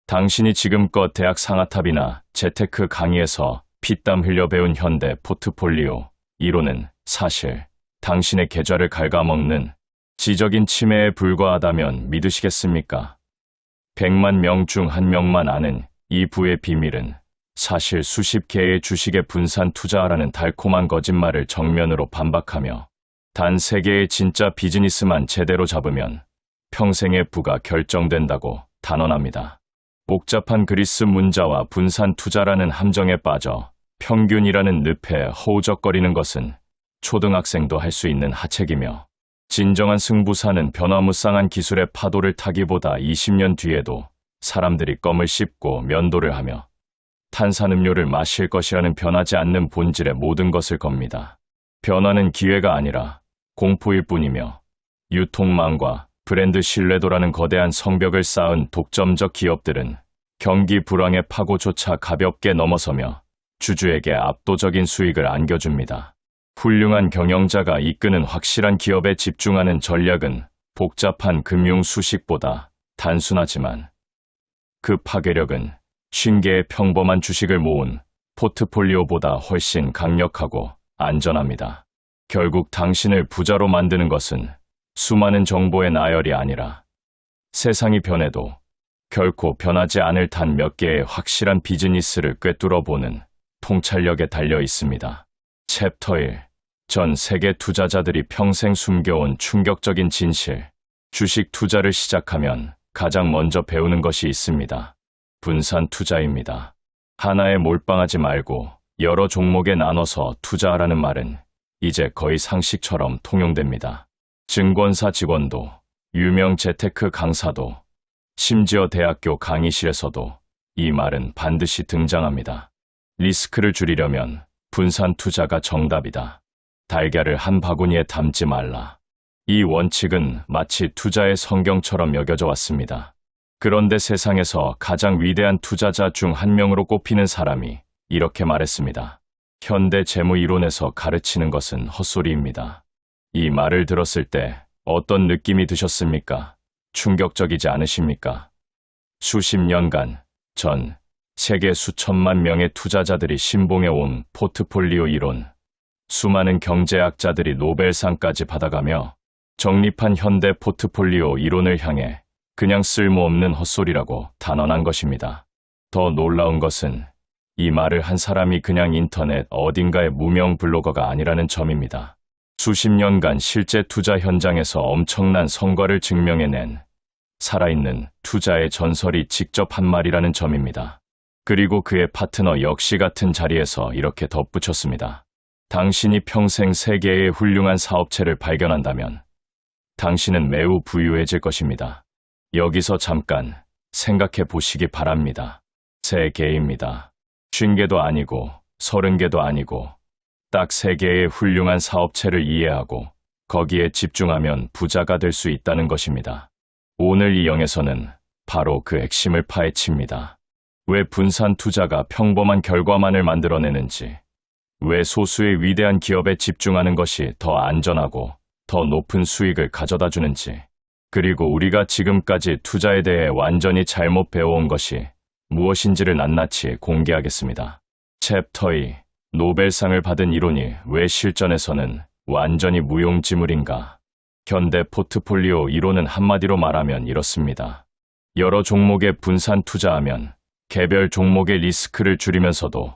당신이 지금껏 대학 상아탑이나 재테크 강의에서 피땀 흘려 배운 현대 포트폴리오 이론은 사실 당신의 계좌를 갉아먹는 지적인 치매에 불과하다면 믿으시겠습니까? 100만 명 중 1명만 아는 이 부의 비밀은 사실 수십 개의 주식에 분산 투자하라는 달콤한 거짓말을 정면으로 반박하며 단 3개의 진짜 비즈니스만 제대로 잡으면 평생의 부가 결정된다고 단언합니다. 복잡한 그리스 문자와 분산 투자라는 함정에 빠져 평균이라는 늪에 허우적거리는 것은 초등학생도 할 수 있는 하책이며 진정한 승부사는 변화무쌍한 기술의 파도를 타기보다 20년 뒤에도 사람들이 껌을 씹고 면도를 하며 탄산음료를 마실 것이라는 변하지 않는 본질의 모든 것을 겁니다. 변화는 기회가 아니라 공포일 뿐이며 유통망과 브랜드 신뢰도라는 거대한 성벽을 쌓은 독점적 기업들은 경기 불황의 파고조차 가볍게 넘어서며 주주에게 압도적인 수익을 안겨줍니다. 훌륭한 경영자가 이끄는 확실한 기업에 집중하는 전략은 복잡한 금융 수식보다 단순하지만 그 파괴력은 50개의 평범한 주식을 모은 포트폴리오보다 훨씬 강력하고 안전합니다. 결국 당신을 부자로 만드는 것은 수많은 정보의 나열이 아니라 세상이 변해도 결코 변하지 않을 단 몇 개의 확실한 비즈니스를 꿰뚫어보는 통찰력에 달려 있습니다. 챕터 1. 전 세계 투자자들이 평생 숨겨온 충격적인 진실. 주식 투자를 시작하면 가장 먼저 배우는 것이 있습니다. 분산 투자입니다. 하나에 몰빵하지 말고 여러 종목에 나눠서 투자하라는 말은 이제 거의 상식처럼 통용됩니다. 증권사 직원도, 유명 재테크 강사도, 심지어 대학교 강의실에서도 이 말은 반드시 등장합니다. 리스크를 줄이려면 분산 투자가 정답이다. 달걀을 한 바구니에 담지 말라. 이 원칙은 마치 투자의 성경처럼 여겨져 왔습니다. 그런데 세상에서 가장 위대한 투자자 중 한 명으로 꼽히는 사람이 이렇게 말했습니다. 현대 재무 이론에서 가르치는 것은 헛소리입니다. 이 말을 들었을 때 어떤 느낌이 드셨습니까? 충격적이지 않으십니까? 수십 년간 전 세계 수천만 명의 투자자들이 신봉해온 포트폴리오 이론, 수많은 경제학자들이 노벨상까지 받아가며 정립한 현대 포트폴리오 이론을 향해 그냥 쓸모없는 헛소리라고 단언한 것입니다. 더 놀라운 것은 이 말을 한 사람이 그냥 인터넷 어딘가의 무명 블로거가 아니라는 점입니다. 수십 년간 실제 투자 현장에서 엄청난 성과를 증명해낸 살아있는 투자의 전설이 직접 한 말이라는 점입니다. 그리고 그의 파트너 역시 같은 자리에서 이렇게 덧붙였습니다. 당신이 평생 세계의 훌륭한 사업체를 발견한다면 당신은 매우 부유해질 것입니다. 여기서 잠깐 생각해 보시기 바랍니다. 3개입니다. 50개도 아니고 30개도 아니고 딱 3개의 훌륭한 사업체를 이해하고 거기에 집중하면 부자가 될 수 있다는 것입니다. 오늘 이 영에서는 바로 그 핵심을 파헤칩니다. 왜 분산 투자가 평범한 결과만을 만들어내는지, 왜 소수의 위대한 기업에 집중하는 것이 더 안전하고 더 높은 수익을 가져다 주는지, 그리고 우리가 지금까지 투자에 대해 완전히 잘못 배워온 것이 무엇인지를 낱낱이 공개하겠습니다. 챕터 2. 노벨상을 받은 이론이 왜 실전에서는 완전히 무용지물인가? 현대 포트폴리오 이론은 한마디로 말하면 이렇습니다. 여러 종목에 분산 투자하면 개별 종목의 리스크를 줄이면서도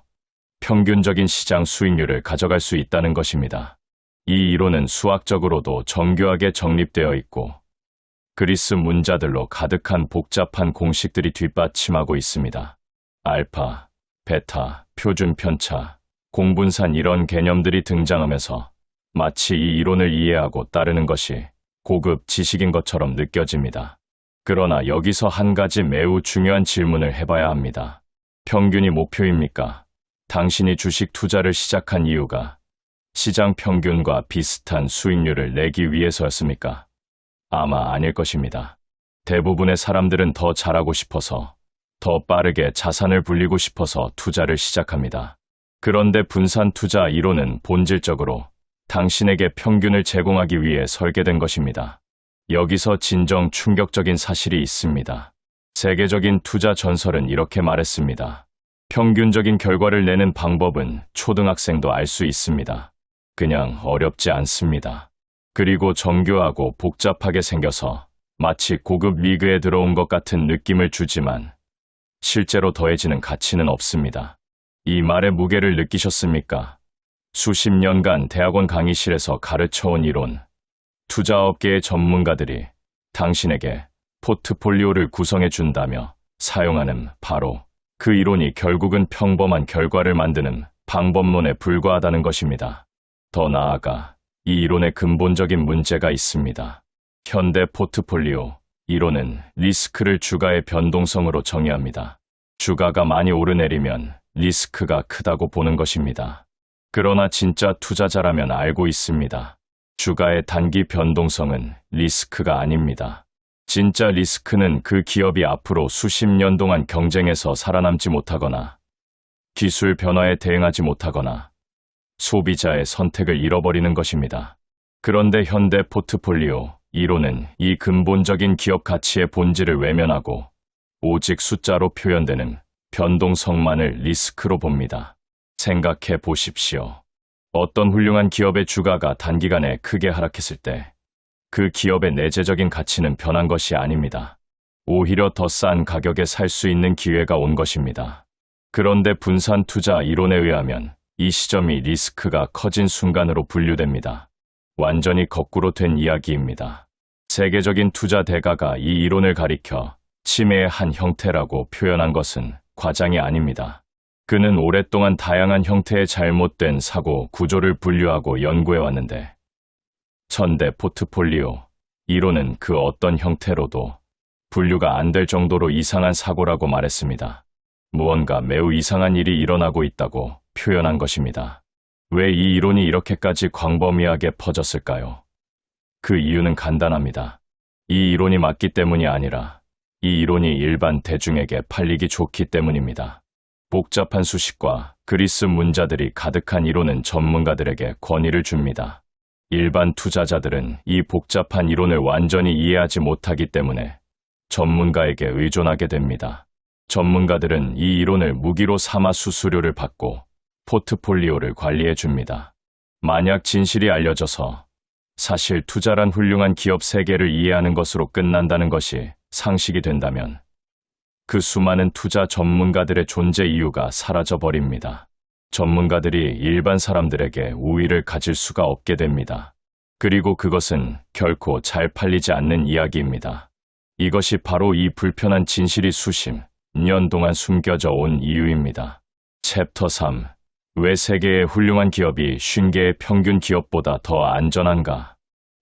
평균적인 시장 수익률을 가져갈 수 있다는 것입니다. 이 이론은 수학적으로도 정교하게 정립되어 있고 그리스 문자들로 가득한 복잡한 공식들이 뒷받침하고 있습니다. 알파, 베타, 표준 편차, 공분산 이런 개념들이 등장하면서 마치 이 이론을 이해하고 따르는 것이 고급 지식인 것처럼 느껴집니다. 그러나 여기서 한 가지 매우 중요한 질문을 해봐야 합니다. 평균이 목표입니까? 당신이 주식 투자를 시작한 이유가 시장 평균과 비슷한 수익률을 내기 위해서였습니까? 아마 아닐 것입니다. 대부분의 사람들은 더 잘하고 싶어서, 더 빠르게 자산을 불리고 싶어서 투자를 시작합니다. 그런데 분산 투자 이론은 본질적으로 당신에게 평균을 제공하기 위해 설계된 것입니다. 여기서 진정 충격적인 사실이 있습니다. 세계적인 투자 전설은 이렇게 말했습니다. 평균적인 결과를 내는 방법은 초등학생도 알 수 있습니다. 그냥 어렵지 않습니다. 그리고 정교하고 복잡하게 생겨서 마치 고급 리그에 들어온 것 같은 느낌을 주지만 실제로 더해지는 가치는 없습니다. 이 말의 무게를 느끼셨습니까? 수십 년간 대학원 강의실에서 가르쳐온 이론, 투자업계의 전문가들이 당신에게 포트폴리오를 구성해 준다며 사용하는 바로 그 이론이 결국은 평범한 결과를 만드는 방법론에 불과하다는 것입니다. 더 나아가 이 이론의 근본적인 문제가 있습니다. 현대 포트폴리오 이론은 리스크를 주가의 변동성으로 정의합니다. 주가가 많이 오르내리면 리스크가 크다고 보는 것입니다. 그러나 진짜 투자자라면 알고 있습니다. 주가의 단기 변동성은 리스크가 아닙니다. 진짜 리스크는 그 기업이 앞으로 수십 년 동안 경쟁에서 살아남지 못하거나 기술 변화에 대응하지 못하거나 소비자의 선택을 잃어버리는 것입니다. 그런데 현대 포트폴리오 이론은 이 근본적인 기업 가치의 본질을 외면하고 오직 숫자로 표현되는 변동성만을 리스크로 봅니다. 생각해 보십시오. 어떤 훌륭한 기업의 주가가 단기간에 크게 하락했을 때 그 기업의 내재적인 가치는 변한 것이 아닙니다. 오히려 더 싼 가격에 살 수 있는 기회가 온 것입니다. 그런데 분산 투자 이론에 의하면 이 시점이 리스크가 커진 순간으로 분류됩니다. 완전히 거꾸로 된 이야기입니다. 세계적인 투자 대가가 이 이론을 가리켜 치매의 한 형태라고 표현한 것은 과장이 아닙니다. 그는 오랫동안 다양한 형태의 잘못된 사고 구조를 분류하고 연구해왔는데 현대 포트폴리오 이론은 그 어떤 형태로도 분류가 안 될 정도로 이상한 사고라고 말했습니다. 무언가 매우 이상한 일이 일어나고 있다고 표현한 것입니다. 왜 이 이론이 이렇게까지 광범위하게 퍼졌을까요? 그 이유는 간단합니다. 이 이론이 맞기 때문이 아니라 이 이론이 일반 대중에게 팔리기 좋기 때문입니다. 복잡한 수식과 그리스 문자들이 가득한 이론은 전문가들에게 권위를 줍니다. 일반 투자자들은 이 복잡한 이론을 완전히 이해하지 못하기 때문에 전문가에게 의존하게 됩니다. 전문가들은 이 이론을 무기로 삼아 수수료를 받고 포트폴리오를 관리해 줍니다. 만약 진실이 알려져서 사실 투자란 훌륭한 기업 세계를 이해하는 것으로 끝난다는 것이 상식이 된다면 그 수많은 투자 전문가들의 존재 이유가 사라져버립니다. 전문가들이 일반 사람들에게 우위를 가질 수가 없게 됩니다. 그리고 그것은 결코 잘 팔리지 않는 이야기입니다. 이것이 바로 이 불편한 진실이 수십 년 동안 숨겨져 온 이유입니다. 챕터 3. 왜 세계의 훌륭한 기업이 50개의 평균 기업보다 더 안전한가?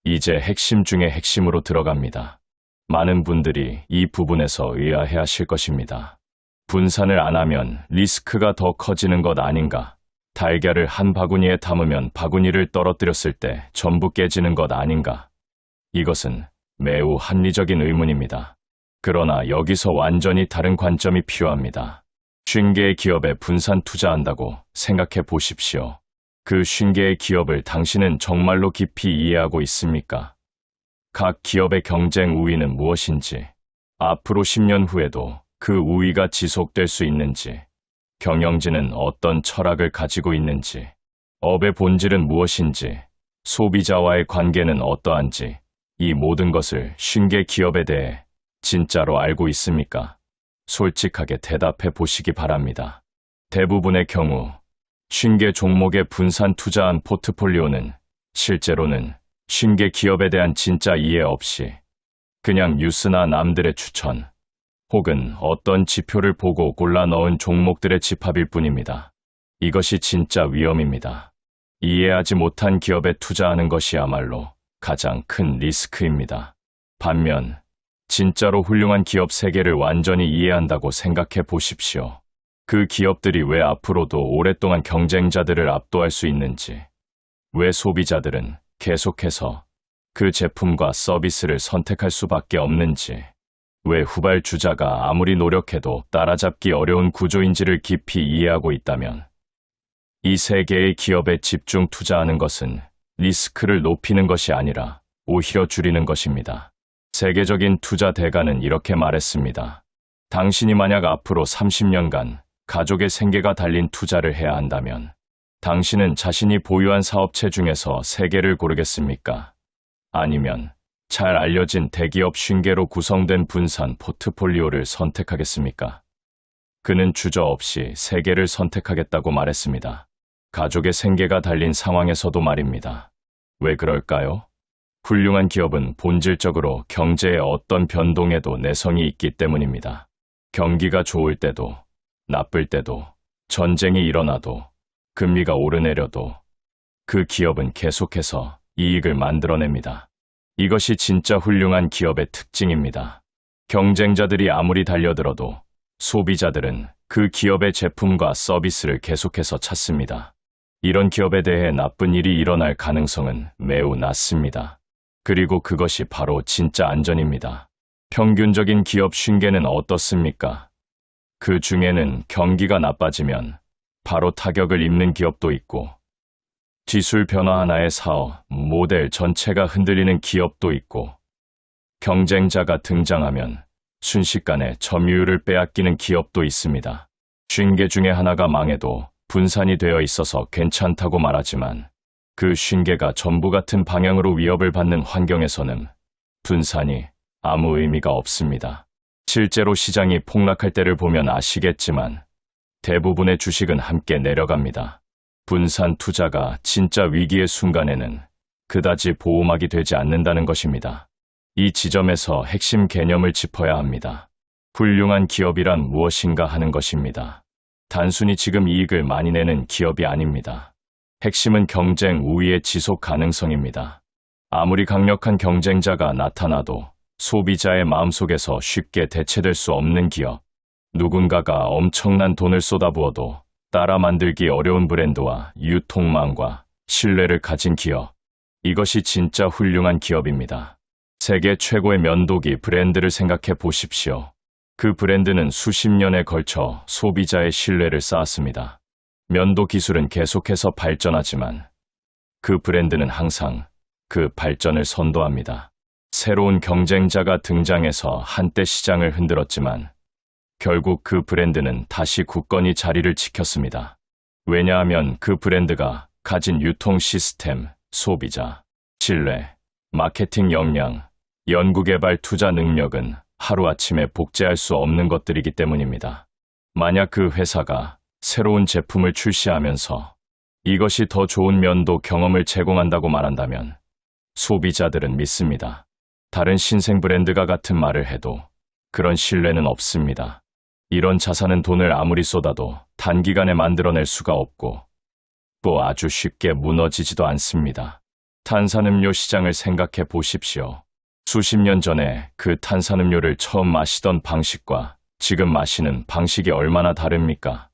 이제 핵심 중의 핵심으로 들어갑니다. 많은 분들이 이 부분에서 의아해하실 것입니다. 분산을 안 하면 리스크가 더 커지는 것 아닌가? 달걀을 한 바구니에 담으면 바구니를 떨어뜨렸을 때 전부 깨지는 것 아닌가? 이것은 매우 합리적인 의문입니다. 그러나 여기서 완전히 다른 관점이 필요합니다. 50개의 기업에 분산 투자한다고 생각해 보십시오. 그 50개의 기업을 당신은 정말로 깊이 이해하고 있습니까? 각 기업의 경쟁 우위는 무엇인지, 앞으로 10년 후에도 그 우위가 지속될 수 있는지, 경영진은 어떤 철학을 가지고 있는지, 업의 본질은 무엇인지, 소비자와의 관계는 어떠한지, 이 모든 것을 50개 기업에 대해 진짜로 알고 있습니까? 솔직하게 대답해 보시기 바랍니다. 대부분의 경우 50개 종목에 분산 투자한 포트폴리오는 실제로는 50개 기업에 대한 진짜 이해 없이 그냥 뉴스나 남들의 추천 혹은 어떤 지표를 보고 골라 넣은 종목들의 집합일 뿐입니다. 이것이 진짜 위험입니다. 이해하지 못한 기업에 투자하는 것이야말로 가장 큰 리스크입니다. 반면 진짜로 훌륭한 기업 세계를 완전히 이해한다고 생각해 보십시오. 그 기업들이 왜 앞으로도 오랫동안 경쟁자들을 압도할 수 있는지, 왜 소비자들은 계속해서 그 제품과 서비스를 선택할 수밖에 없는지, 왜 후발주자가 아무리 노력해도 따라잡기 어려운 구조인지를 깊이 이해하고 있다면 이 세 개의 기업에 집중 투자하는 것은 리스크를 높이는 것이 아니라 오히려 줄이는 것입니다. 세계적인 투자 대가는 이렇게 말했습니다. 당신이 만약 앞으로 30년간 가족의 생계가 달린 투자를 해야 한다면 당신은 자신이 보유한 사업체 중에서 3개를 고르겠습니까? 아니면 잘 알려진 대기업 50개로 구성된 분산 포트폴리오를 선택하겠습니까? 그는 주저없이 3개를 선택하겠다고 말했습니다. 가족의 생계가 달린 상황에서도 말입니다. 왜 그럴까요? 훌륭한 기업은 본질적으로 경제의 어떤 변동에도 내성이 있기 때문입니다. 경기가 좋을 때도, 나쁠 때도, 전쟁이 일어나도, 금리가 오르내려도 그 기업은 계속해서 이익을 만들어냅니다. 이것이 진짜 훌륭한 기업의 특징입니다. 경쟁자들이 아무리 달려들어도 소비자들은 그 기업의 제품과 서비스를 계속해서 찾습니다. 이런 기업에 대해 나쁜 일이 일어날 가능성은 매우 낮습니다. 그리고 그것이 바로 진짜 안전입니다. 평균적인 기업 50개는 어떻습니까? 그 중에는 경기가 나빠지면 바로 타격을 입는 기업도 있고, 기술 변화 하나의 사업, 모델 전체가 흔들리는 기업도 있고, 경쟁자가 등장하면 순식간에 점유율을 빼앗기는 기업도 있습니다. 50개 중에 하나가 망해도 분산이 되어 있어서 괜찮다고 말하지만 그 50개가 전부 같은 방향으로 위협을 받는 환경에서는 분산이 아무 의미가 없습니다. 실제로 시장이 폭락할 때를 보면 아시겠지만 대부분의 주식은 함께 내려갑니다. 분산 투자가 진짜 위기의 순간에는 그다지 보호막이 되지 않는다는 것입니다. 이 지점에서 핵심 개념을 짚어야 합니다. 훌륭한 기업이란 무엇인가 하는 것입니다. 단순히 지금 이익을 많이 내는 기업이 아닙니다. 핵심은 경쟁 우위의 지속 가능성입니다. 아무리 강력한 경쟁자가 나타나도 소비자의 마음속에서 쉽게 대체될 수 없는 기업, 누군가가 엄청난 돈을 쏟아부어도 따라 만들기 어려운 브랜드와 유통망과 신뢰를 가진 기업, 이것이 진짜 훌륭한 기업입니다. 세계 최고의 면도기 브랜드를 생각해 보십시오. 그 브랜드는 수십 년에 걸쳐 소비자의 신뢰를 쌓았습니다. 면도 기술은 계속해서 발전하지만 그 브랜드는 항상 그 발전을 선도합니다. 새로운 경쟁자가 등장해서 한때 시장을 흔들었지만 결국 그 브랜드는 다시 굳건히 자리를 지켰습니다. 왜냐하면 그 브랜드가 가진 유통 시스템, 소비자, 신뢰, 마케팅 역량, 연구개발 투자 능력은 하루아침에 복제할 수 없는 것들이기 때문입니다. 만약 그 회사가 새로운 제품을 출시하면서 이것이 더 좋은 면도 경험을 제공한다고 말한다면 소비자들은 믿습니다. 다른 신생 브랜드가 같은 말을 해도 그런 신뢰는 없습니다. 이런 자산은 돈을 아무리 쏟아도 단기간에 만들어낼 수가 없고 또 아주 쉽게 무너지지도 않습니다. 탄산음료 시장을 생각해 보십시오. 수십 년 전에 그 탄산음료를 처음 마시던 방식과 지금 마시는 방식이 얼마나 다릅니까?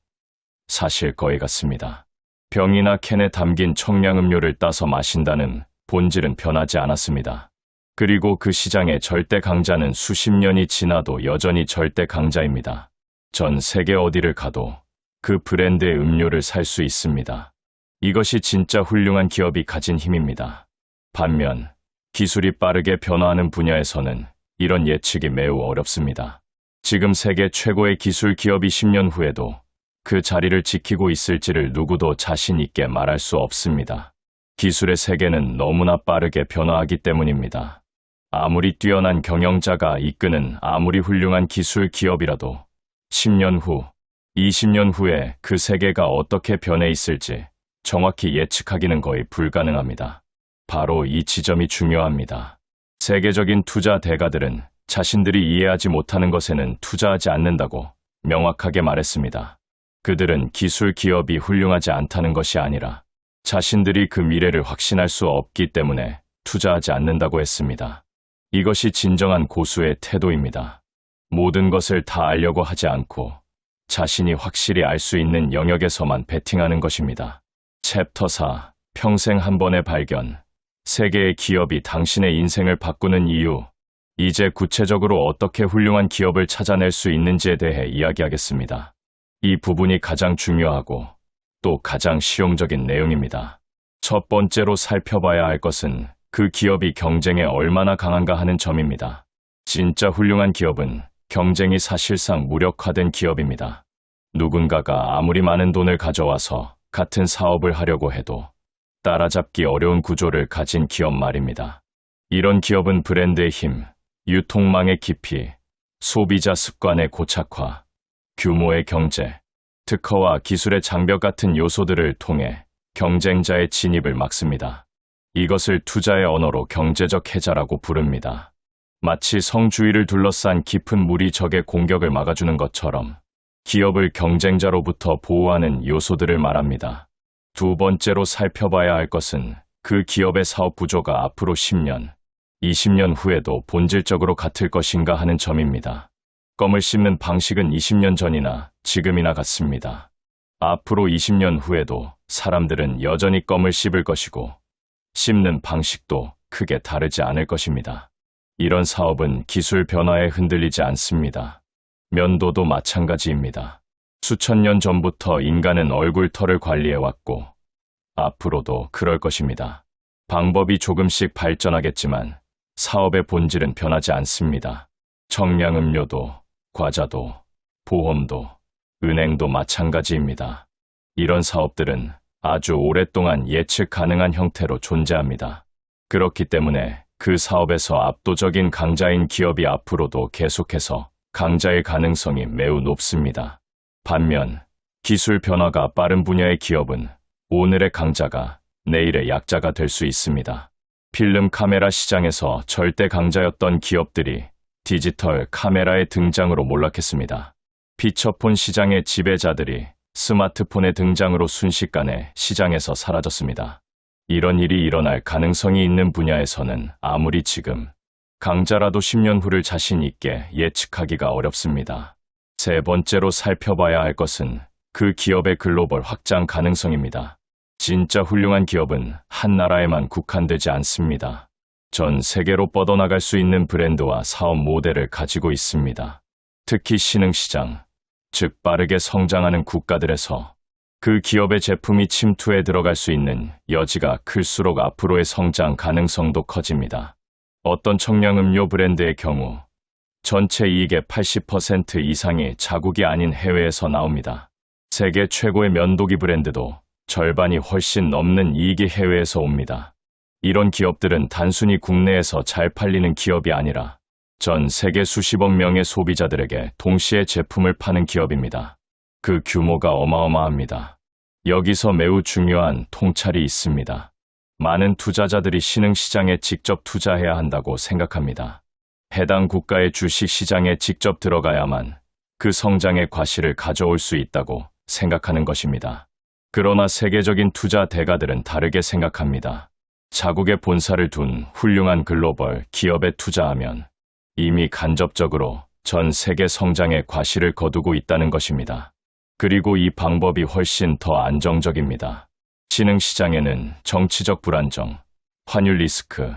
사실 거의 같습니다. 병이나 캔에 담긴 청량음료를 따서 마신다는 본질은 변하지 않았습니다. 그리고 그 시장의 절대 강자는 수십 년이 지나도 여전히 절대 강자입니다. 전 세계 어디를 가도 그 브랜드의 음료를 살 수 있습니다. 이것이 진짜 훌륭한 기업이 가진 힘입니다. 반면 기술이 빠르게 변화하는 분야에서는 이런 예측이 매우 어렵습니다. 지금 세계 최고의 기술 기업이 10년 후에도 그 자리를 지키고 있을지를 누구도 자신 있게 말할 수 없습니다. 기술의 세계는 너무나 빠르게 변화하기 때문입니다. 아무리 뛰어난 경영자가 이끄는 아무리 훌륭한 기술 기업이라도 10년 후, 20년 후에 그 세계가 어떻게 변해 있을지 정확히 예측하기는 거의 불가능합니다. 바로 이 지점이 중요합니다. 세계적인 투자 대가들은 자신들이 이해하지 못하는 것에는 투자하지 않는다고 명확하게 말했습니다. 그들은 기술 기업이 훌륭하지 않다는 것이 아니라 자신들이 그 미래를 확신할 수 없기 때문에 투자하지 않는다고 했습니다. 이것이 진정한 고수의 태도입니다. 모든 것을 다 알려고 하지 않고 자신이 확실히 알 수 있는 영역에서만 베팅하는 것입니다. 챕터 4. 평생 한 번의 발견. 세계의 기업이 당신의 인생을 바꾸는 이유. 이제 구체적으로 어떻게 훌륭한 기업을 찾아낼 수 있는지에 대해 이야기하겠습니다. 이 부분이 가장 중요하고 또 가장 실용적인 내용입니다. 첫 번째로 살펴봐야 할 것은 그 기업이 경쟁에 얼마나 강한가 하는 점입니다. 진짜 훌륭한 기업은 경쟁이 사실상 무력화된 기업입니다. 누군가가 아무리 많은 돈을 가져와서 같은 사업을 하려고 해도 따라잡기 어려운 구조를 가진 기업 말입니다. 이런 기업은 브랜드의 힘, 유통망의 깊이, 소비자 습관의 고착화, 규모의 경제, 특허와 기술의 장벽 같은 요소들을 통해 경쟁자의 진입을 막습니다. 이것을 투자의 언어로 경제적 해자라고 부릅니다. 마치 성주위를 둘러싼 깊은 물이 적의 공격을 막아주는 것처럼 기업을 경쟁자로부터 보호하는 요소들을 말합니다. 두 번째로 살펴봐야 할 것은 그 기업의 사업 구조가 앞으로 10년, 20년 후에도 본질적으로 같을 것인가 하는 점입니다. 껌을 씹는 방식은 20년 전이나 지금이나 같습니다. 앞으로 20년 후에도 사람들은 여전히 껌을 씹을 것이고 씹는 방식도 크게 다르지 않을 것입니다. 이런 사업은 기술 변화에 흔들리지 않습니다. 면도도 마찬가지입니다. 수천 년 전부터 인간은 얼굴털을 관리해왔고 앞으로도 그럴 것입니다. 방법이 조금씩 발전하겠지만 사업의 본질은 변하지 않습니다. 청량음료도, 과자도, 보험도, 은행도 마찬가지입니다. 이런 사업들은 아주 오랫동안 예측 가능한 형태로 존재합니다. 그렇기 때문에 그 사업에서 압도적인 강자인 기업이 앞으로도 계속해서 강자일 가능성이 매우 높습니다. 반면 기술 변화가 빠른 분야의 기업은 오늘의 강자가 내일의 약자가 될 수 있습니다. 필름 카메라 시장에서 절대 강자였던 기업들이 디지털 카메라의 등장으로 몰락했습니다. 피처폰 시장의 지배자들이 스마트폰의 등장으로 순식간에 시장에서 사라졌습니다. 이런 일이 일어날 가능성이 있는 분야에서는 아무리 지금 강자라도 10년 후를 자신 있게 예측하기가 어렵습니다. 세 번째로 살펴봐야 할 것은 그 기업의 글로벌 확장 가능성입니다. 진짜 훌륭한 기업은 한 나라에만 국한되지 않습니다. 전 세계로 뻗어나갈 수 있는 브랜드와 사업 모델을 가지고 있습니다. 특히 신흥시장, 즉 빠르게 성장하는 국가들에서 그 기업의 제품이 침투해 들어갈 수 있는 여지가 클수록 앞으로의 성장 가능성도 커집니다. 어떤 청량음료 브랜드의 경우 전체 이익의 80% 이상이 자국이 아닌 해외에서 나옵니다. 세계 최고의 면도기 브랜드도 절반이 훨씬 넘는 이익이 해외에서 옵니다. 이런 기업들은 단순히 국내에서 잘 팔리는 기업이 아니라 전 세계 수십억 명의 소비자들에게 동시에 제품을 파는 기업입니다. 그 규모가 어마어마합니다. 여기서 매우 중요한 통찰이 있습니다. 많은 투자자들이 신흥시장에 직접 투자해야 한다고 생각합니다. 해당 국가의 주식시장에 직접 들어가야만 그 성장의 과실을 가져올 수 있다고 생각하는 것입니다. 그러나 세계적인 투자 대가들은 다르게 생각합니다. 자국의 본사를 둔 훌륭한 글로벌 기업에 투자하면 이미 간접적으로 전 세계 성장의 과실을 거두고 있다는 것입니다. 그리고 이 방법이 훨씬 더 안정적입니다. 신흥시장에는 정치적 불안정, 환율 리스크,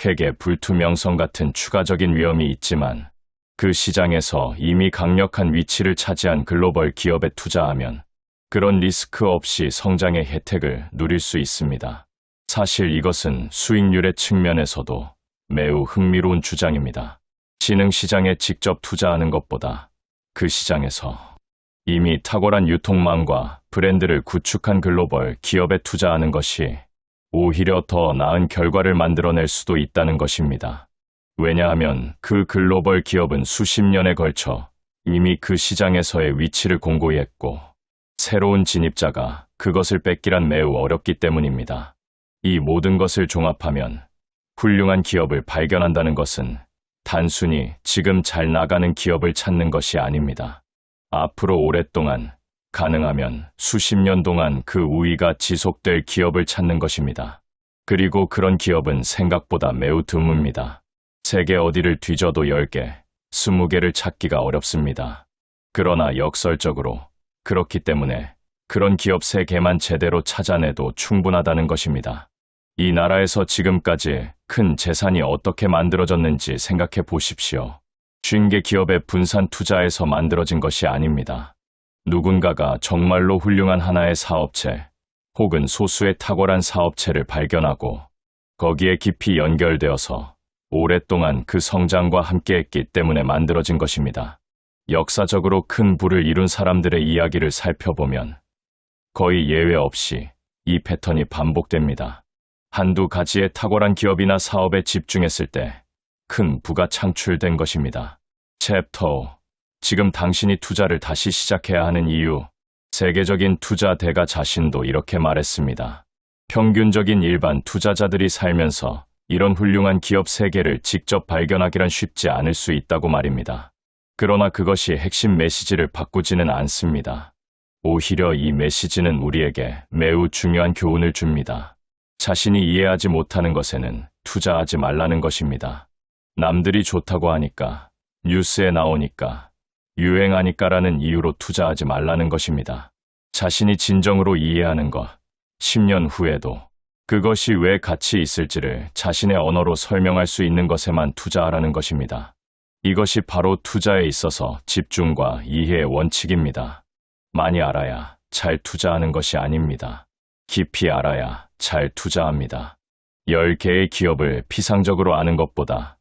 회계 불투명성 같은 추가적인 위험이 있지만 그 시장에서 이미 강력한 위치를 차지한 글로벌 기업에 투자하면 그런 리스크 없이 성장의 혜택을 누릴 수 있습니다. 사실 이것은 수익률의 측면에서도 매우 흥미로운 주장입니다. 신흥시장에 직접 투자하는 것보다 그 시장에서 이미 탁월한 유통망과 브랜드를 구축한 글로벌 기업에 투자하는 것이 오히려 더 나은 결과를 만들어낼 수도 있다는 것입니다. 왜냐하면 그 글로벌 기업은 수십 년에 걸쳐 이미 그 시장에서의 위치를 공고히 했고 새로운 진입자가 그것을 뺏기란 매우 어렵기 때문입니다. 이 모든 것을 종합하면 훌륭한 기업을 발견한다는 것은 단순히 지금 잘 나가는 기업을 찾는 것이 아닙니다. 앞으로 오랫동안, 가능하면 수십 년 동안 그 우위가 지속될 기업을 찾는 것입니다. 그리고 그런 기업은 생각보다 매우 드뭅니다. 세계 어디를 뒤져도 10개, 20개를 찾기가 어렵습니다. 그러나 역설적으로 그렇기 때문에 그런 기업 3개만 제대로 찾아내도 충분하다는 것입니다. 이 나라에서 지금까지 큰 재산이 어떻게 만들어졌는지 생각해 보십시오. 50개 기업의 분산 투자에서 만들어진 것이 아닙니다. 누군가가 정말로 훌륭한 하나의 사업체 혹은 소수의 탁월한 사업체를 발견하고 거기에 깊이 연결되어서 오랫동안 그 성장과 함께했기 때문에 만들어진 것입니다. 역사적으로 큰 부를 이룬 사람들의 이야기를 살펴보면 거의 예외 없이 이 패턴이 반복됩니다. 한두 가지의 탁월한 기업이나 사업에 집중했을 때 큰 부가 창출된 것입니다. 챕터 5. 지금 당신이 투자를 다시 시작해야 하는 이유. 세계적인 투자 대가 자신도 이렇게 말했습니다. 평균적인 일반 투자자들이 살면서 이런 훌륭한 기업 세계를 직접 발견하기란 쉽지 않을 수 있다고 말입니다. 그러나 그것이 핵심 메시지를 바꾸지는 않습니다. 오히려 이 메시지는 우리에게 매우 중요한 교훈을 줍니다. 자신이 이해하지 못하는 것에는 투자하지 말라는 것입니다. 남들이 좋다고 하니까, 뉴스에 나오니까, 유행하니까라는 이유로 투자하지 말라는 것입니다. 자신이 진정으로 이해하는 것, 10년 후에도 그것이 왜 가치 있을지를 자신의 언어로 설명할 수 있는 것에만 투자하라는 것입니다. 이것이 바로 투자에 있어서 집중과 이해의 원칙입니다. 많이 알아야 잘 투자하는 것이 아닙니다. 깊이 알아야 잘 투자합니다. 10개의 기업을 피상적으로 아는 것보다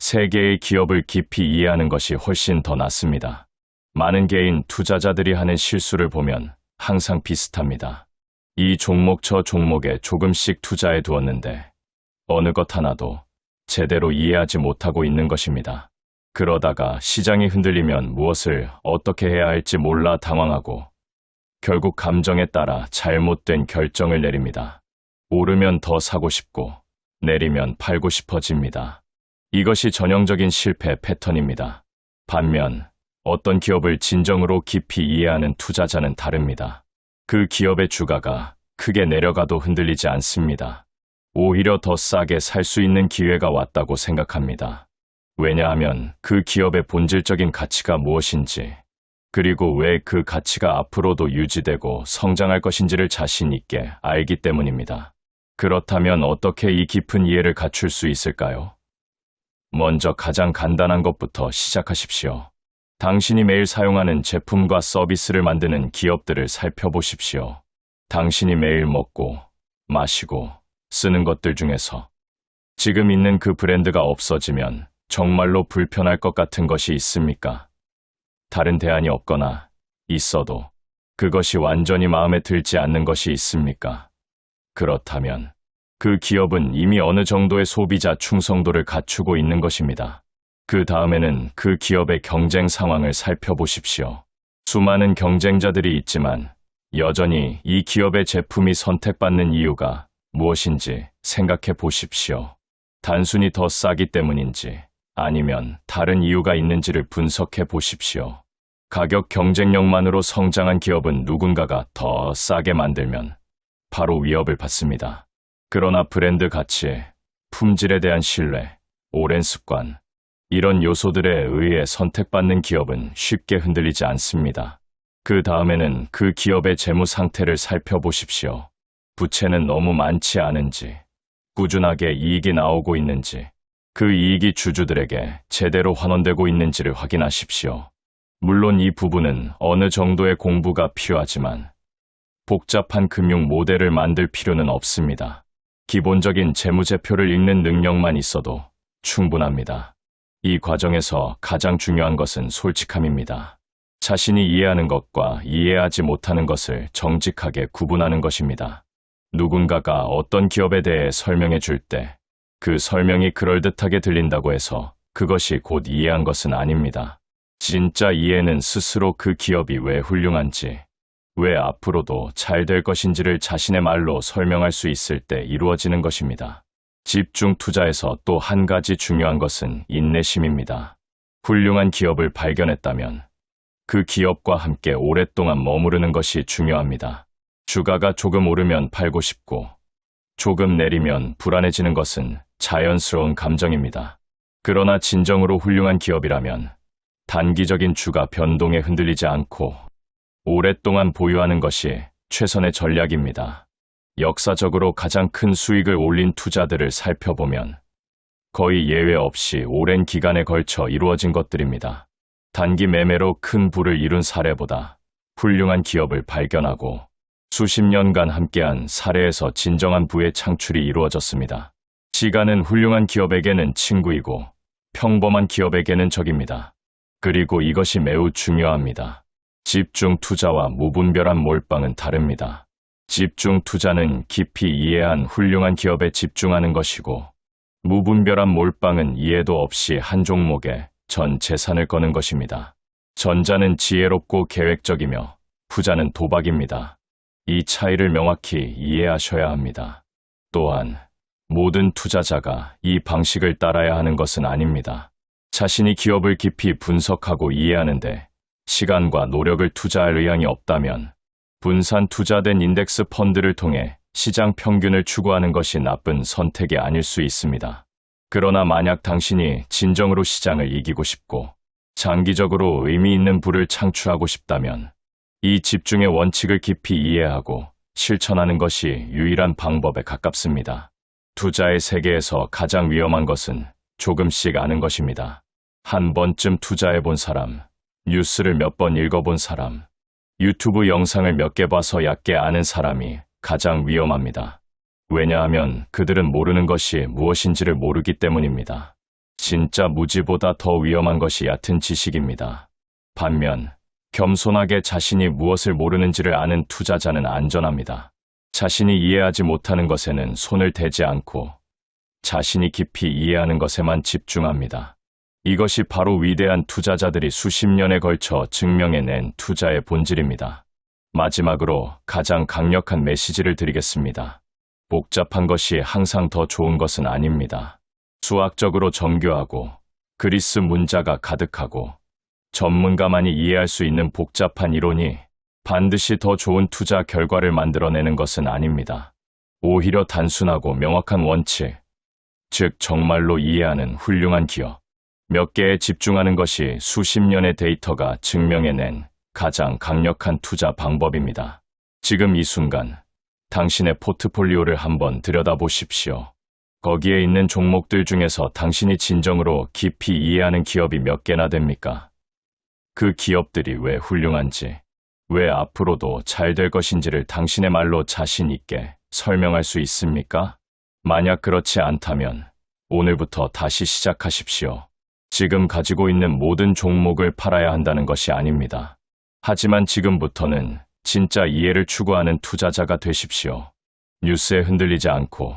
3개의 기업을 깊이 이해하는 것이 훨씬 더 낫습니다. 많은 개인 투자자들이 하는 실수를 보면 항상 비슷합니다. 이 종목 저 종목에 조금씩 투자해 두었는데 어느 것 하나도 제대로 이해하지 못하고 있는 것입니다. 그러다가 시장이 흔들리면 무엇을 어떻게 해야 할지 몰라 당황하고 결국 감정에 따라 잘못된 결정을 내립니다. 오르면 더 사고 싶고 내리면 팔고 싶어집니다. 이것이 전형적인 실패 패턴입니다. 반면 어떤 기업을 진정으로 깊이 이해하는 투자자는 다릅니다. 그 기업의 주가가 크게 내려가도 흔들리지 않습니다. 오히려 더 싸게 살 수 있는 기회가 왔다고 생각합니다. 왜냐하면 그 기업의 본질적인 가치가 무엇인지, 그리고 왜 그 가치가 앞으로도 유지되고 성장할 것인지를 자신 있게 알기 때문입니다. 그렇다면 어떻게 이 깊은 이해를 갖출 수 있을까요? 먼저 가장 간단한 것부터 시작하십시오. 당신이 매일 사용하는 제품과 서비스를 만드는 기업들을 살펴보십시오. 당신이 매일 먹고, 마시고, 쓰는 것들 중에서 지금 있는 그 브랜드가 없어지면 정말로 불편할 것 같은 것이 있습니까? 다른 대안이 없거나 있어도 그것이 완전히 마음에 들지 않는 것이 있습니까? 그렇다면 그 기업은 이미 어느 정도의 소비자 충성도를 갖추고 있는 것입니다. 그 다음에는 그 기업의 경쟁 상황을 살펴보십시오. 수많은 경쟁자들이 있지만 여전히 이 기업의 제품이 선택받는 이유가 무엇인지 생각해 보십시오. 단순히 더 싸기 때문인지 아니면 다른 이유가 있는지를 분석해 보십시오. 가격 경쟁력만으로 성장한 기업은 누군가가 더 싸게 만들면 바로 위협을 받습니다. 그러나 브랜드 가치, 품질에 대한 신뢰, 오랜 습관, 이런 요소들에 의해 선택받는 기업은 쉽게 흔들리지 않습니다. 그 다음에는 그 기업의 재무 상태를 살펴보십시오. 부채는 너무 많지 않은지, 꾸준하게 이익이 나오고 있는지, 그 이익이 주주들에게 제대로 환원되고 있는지를 확인하십시오. 물론 이 부분은 어느 정도의 공부가 필요하지만 복잡한 금융 모델을 만들 필요는 없습니다. 기본적인 재무제표를 읽는 능력만 있어도 충분합니다. 이 과정에서 가장 중요한 것은 솔직함입니다. 자신이 이해하는 것과 이해하지 못하는 것을 정직하게 구분하는 것입니다. 누군가가 어떤 기업에 대해 설명해 줄 때 그 설명이 그럴듯하게 들린다고 해서 그것이 곧 이해한 것은 아닙니다. 진짜 이해는 스스로 그 기업이 왜 훌륭한지, 왜 앞으로도 잘 될 것인지를 자신의 말로 설명할 수 있을 때 이루어지는 것입니다. 집중 투자에서 또 한 가지 중요한 것은 인내심입니다. 훌륭한 기업을 발견했다면 그 기업과 함께 오랫동안 머무르는 것이 중요합니다. 주가가 조금 오르면 팔고 싶고 조금 내리면 불안해지는 것은 자연스러운 감정입니다. 그러나 진정으로 훌륭한 기업이라면 단기적인 주가 변동에 흔들리지 않고 오랫동안 보유하는 것이 최선의 전략입니다. 역사적으로 가장 큰 수익을 올린 투자들을 살펴보면 거의 예외 없이 오랜 기간에 걸쳐 이루어진 것들입니다. 단기 매매로 큰 부를 이룬 사례보다 훌륭한 기업을 발견하고 수십 년간 함께한 사례에서 진정한 부의 창출이 이루어졌습니다. 시간은 훌륭한 기업에게는 친구이고 평범한 기업에게는 적입니다. 그리고 이것이 매우 중요합니다. 집중 투자와 무분별한 몰빵은 다릅니다. 집중 투자는 깊이 이해한 훌륭한 기업에 집중하는 것이고, 무분별한 몰빵은 이해도 없이 한 종목에 전 재산을 거는 것입니다. 전자는 지혜롭고 계획적이며 후자는 도박입니다. 이 차이를 명확히 이해하셔야 합니다. 또한 모든 투자자가 이 방식을 따라야 하는 것은 아닙니다. 자신이 기업을 깊이 분석하고 이해하는데 시간과 노력을 투자할 의향이 없다면 분산 투자된 인덱스 펀드를 통해 시장 평균을 추구하는 것이 나쁜 선택이 아닐 수 있습니다. 그러나 만약 당신이 진정으로 시장을 이기고 싶고 장기적으로 의미 있는 부를 창출하고 싶다면 이 집중의 원칙을 깊이 이해하고 실천하는 것이 유일한 방법에 가깝습니다. 투자의 세계에서 가장 위험한 것은 조금씩 아는 것입니다. 한 번쯤 투자해 본 사람, 뉴스를 몇 번 읽어본 사람, 유튜브 영상을 몇 개 봐서 얕게 아는 사람이 가장 위험합니다. 왜냐하면 그들은 모르는 것이 무엇인지를 모르기 때문입니다. 진짜 무지보다 더 위험한 것이 얕은 지식입니다. 반면 겸손하게 자신이 무엇을 모르는지를 아는 투자자는 안전합니다. 자신이 이해하지 못하는 것에는 손을 대지 않고 자신이 깊이 이해하는 것에만 집중합니다. 이것이 바로 위대한 투자자들이 수십 년에 걸쳐 증명해낸 투자의 본질입니다. 마지막으로 가장 강력한 메시지를 드리겠습니다. 복잡한 것이 항상 더 좋은 것은 아닙니다. 수학적으로 정교하고 그리스 문자가 가득하고 전문가만이 이해할 수 있는 복잡한 이론이 반드시 더 좋은 투자 결과를 만들어내는 것은 아닙니다. 오히려 단순하고 명확한 원칙, 즉 정말로 이해하는 훌륭한 기업, 몇 개에 집중하는 것이 수십 년의 데이터가 증명해낸 가장 강력한 투자 방법입니다. 지금 이 순간 당신의 포트폴리오를 한번 들여다보십시오. 거기에 있는 종목들 중에서 당신이 진정으로 깊이 이해하는 기업이 몇 개나 됩니까? 그 기업들이 왜 훌륭한지, 왜 앞으로도 잘 될 것인지를 당신의 말로 자신 있게 설명할 수 있습니까? 만약 그렇지 않다면 오늘부터 다시 시작하십시오. 지금 가지고 있는 모든 종목을 팔아야 한다는 것이 아닙니다. 하지만 지금부터는 진짜 이해를 추구하는 투자자가 되십시오. 뉴스에 흔들리지 않고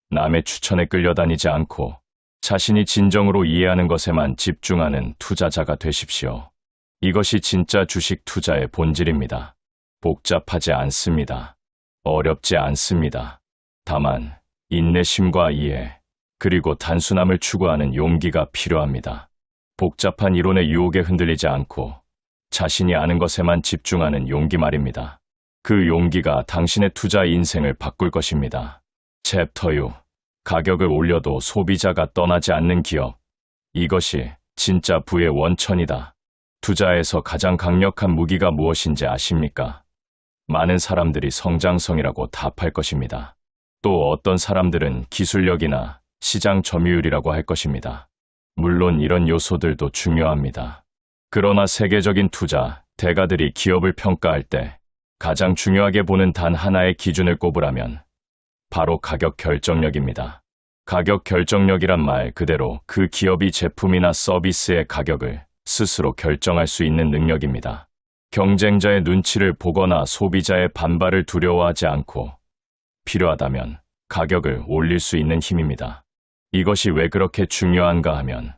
남의 추천에 끌려다니지 않고 자신이 진정으로 이해하는 것에만 집중하는 투자자가 되십시오. 이것이 진짜 주식 투자의 본질입니다. 복잡하지 않습니다. 어렵지 않습니다. 다만 인내심과 이해, 그리고 단순함을 추구하는 용기가 필요합니다. 복잡한 이론의 유혹에 흔들리지 않고 자신이 아는 것에만 집중하는 용기 말입니다. 그 용기가 당신의 투자 인생을 바꿀 것입니다. 챕터 6. 가격을 올려도 소비자가 떠나지 않는 기업. 이것이 진짜 부의 원천이다. 투자에서 가장 강력한 무기가 무엇인지 아십니까? 많은 사람들이 성장성이라고 답할 것입니다. 또 어떤 사람들은 기술력이나 시장 점유율이라고 할 것입니다. 물론 이런 요소들도 중요합니다. 그러나 세계적인 투자 대가들이 기업을 평가할 때 가장 중요하게 보는 단 하나의 기준을 꼽으라면 바로 가격 결정력입니다. 가격 결정력이란 말 그대로 그 기업이 제품이나 서비스의 가격을 스스로 결정할 수 있는 능력입니다. 경쟁자의 눈치를 보거나 소비자의 반발을 두려워하지 않고 필요하다면 가격을 올릴 수 있는 힘입니다. 이것이 왜 그렇게 중요한가 하면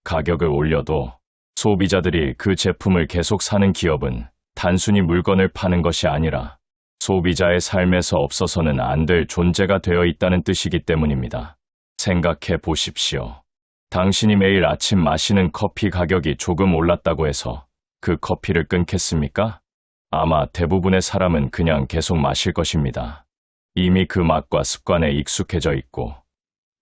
가격을 올려도 소비자들이 그 제품을 계속 사는 기업은 단순히 물건을 파는 것이 아니라 소비자의 삶에서 없어서는 안 될 존재가 되어 있다는 뜻이기 때문입니다. 생각해 보십시오. 당신이 매일 아침 마시는 커피 가격이 조금 올랐다고 해서 그 커피를 끊겠습니까? 아마 대부분의 사람은 그냥 계속 마실 것입니다. 이미 그 맛과 습관에 익숙해져 있고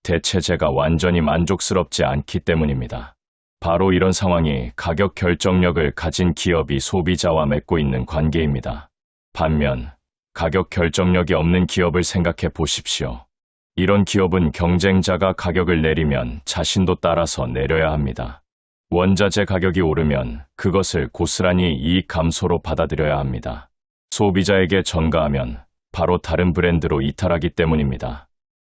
대체제가 완전히 만족스럽지 않기 때문입니다. 바로 이런 상황이 가격 결정력을 가진 기업이 소비자와 맺고 있는 관계입니다. 반면 가격 결정력이 없는 기업을 생각해 보십시오. 이런 기업은 경쟁자가 가격을 내리면 자신도 따라서 내려야 합니다. 원자재 가격이 오르면 그것을 고스란히 이익 감소로 받아들여야 합니다. 소비자에게 전가하면 바로 다른 브랜드로 이탈하기 때문입니다.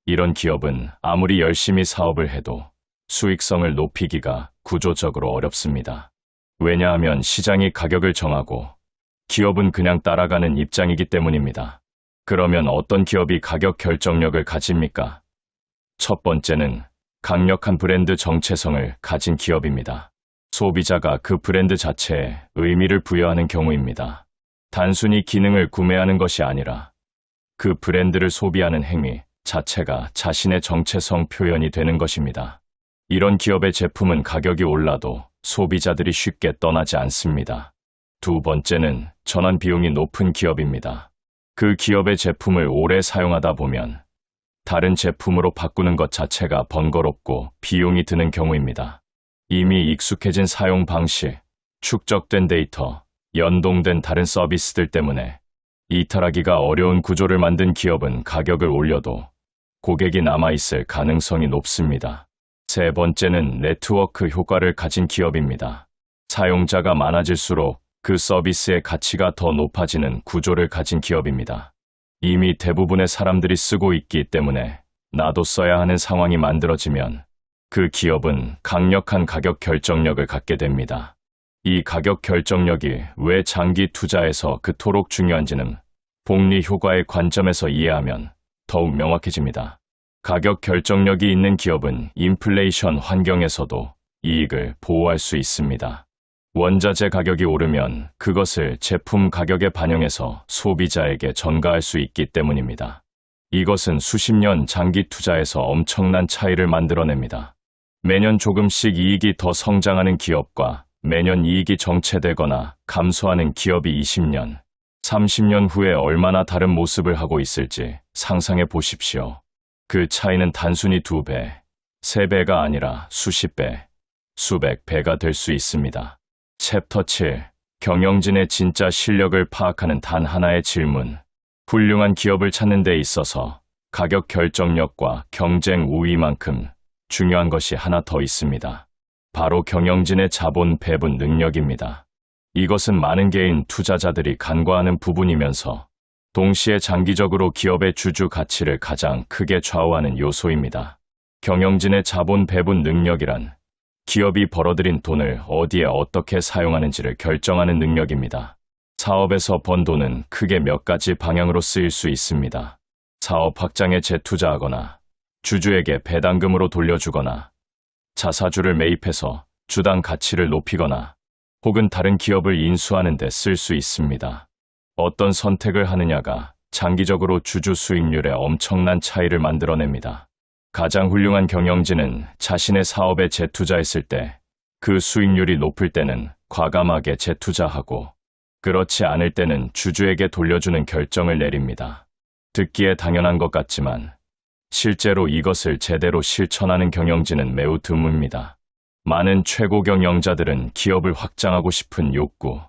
이런 기업은 아무리 열심히 사업을 해도 수익성을 높이기가 구조적으로 어렵습니다. 왜냐하면 시장이 가격을 정하고 기업은 그냥 따라가는 입장이기 때문입니다. 그러면 어떤 기업이 가격 결정력을 가집니까? 첫 번째는 강력한 브랜드 정체성을 가진 기업입니다. 소비자가 그 브랜드 자체에 의미를 부여하는 경우입니다. 단순히 기능을 구매하는 것이 아니라 그 브랜드를 소비하는 행위 자체가 자신의 정체성 표현이 되는 것입니다. 이런 기업의 제품은 가격이 올라도 소비자들이 쉽게 떠나지 않습니다. 두 번째는 전환 비용이 높은 기업입니다. 그 기업의 제품을 오래 사용하다 보면 다른 제품으로 바꾸는 것 자체가 번거롭고 비용이 드는 경우입니다. 이미 익숙해진 사용 방식, 축적된 데이터, 연동된 다른 서비스들 때문에 이탈하기가 어려운 구조를 만든 기업은 가격을 올려도 고객이 남아있을 가능성이 높습니다. 세 번째는 네트워크 효과를 가진 기업입니다. 사용자가 많아질수록 그 서비스의 가치가 더 높아지는 구조를 가진 기업입니다. 이미 대부분의 사람들이 쓰고 있기 때문에 나도 써야 하는 상황이 만들어지면 그 기업은 강력한 가격 결정력을 갖게 됩니다. 이 가격 결정력이 왜 장기 투자에서 그토록 중요한지는 복리 효과의 관점에서 이해하면 더욱 명확해집니다. 가격 결정력이 있는 기업은 인플레이션 환경에서도 이익을 보호할 수 있습니다. 원자재 가격이 오르면 그것을 제품 가격에 반영해서 소비자에게 전가할 수 있기 때문입니다. 이것은 수십 년 장기 투자에서 엄청난 차이를 만들어냅니다. 매년 조금씩 이익이 더 성장하는 기업과 매년 이익이 정체되거나 감소하는 기업이 20년, 30년 후에 얼마나 다른 모습을 하고 있을지 상상해 보십시오. 그 차이는 단순히 2배, 3배가 아니라 수십 배, 수백 배가 될 수 있습니다. 챕터 7. 경영진의 진짜 실력을 파악하는 단 하나의 질문. 훌륭한 기업을 찾는 데 있어서 가격 결정력과 경쟁 우위만큼 중요한 것이 하나 더 있습니다. 바로 경영진의 자본 배분 능력입니다. 이것은 많은 개인 투자자들이 간과하는 부분이면서 동시에 장기적으로 기업의 주주 가치를 가장 크게 좌우하는 요소입니다. 경영진의 자본 배분 능력이란 기업이 벌어들인 돈을 어디에 어떻게 사용하는지를 결정하는 능력입니다. 사업에서 번 돈은 크게 몇 가지 방향으로 쓰일 수 있습니다. 사업 확장에 재투자하거나 주주에게 배당금으로 돌려주거나 자사주를 매입해서 주당 가치를 높이거나 혹은 다른 기업을 인수하는 데 쓸 수 있습니다. 어떤 선택을 하느냐가 장기적으로 주주 수익률에 엄청난 차이를 만들어냅니다. 가장 훌륭한 경영진은 자신의 사업에 재투자했을 때 그 수익률이 높을 때는 과감하게 재투자하고 그렇지 않을 때는 주주에게 돌려주는 결정을 내립니다. 듣기에 당연한 것 같지만 실제로 이것을 제대로 실천하는 경영진은 매우 드뭅니다. 많은 최고 경영자들은 기업을 확장하고 싶은 욕구,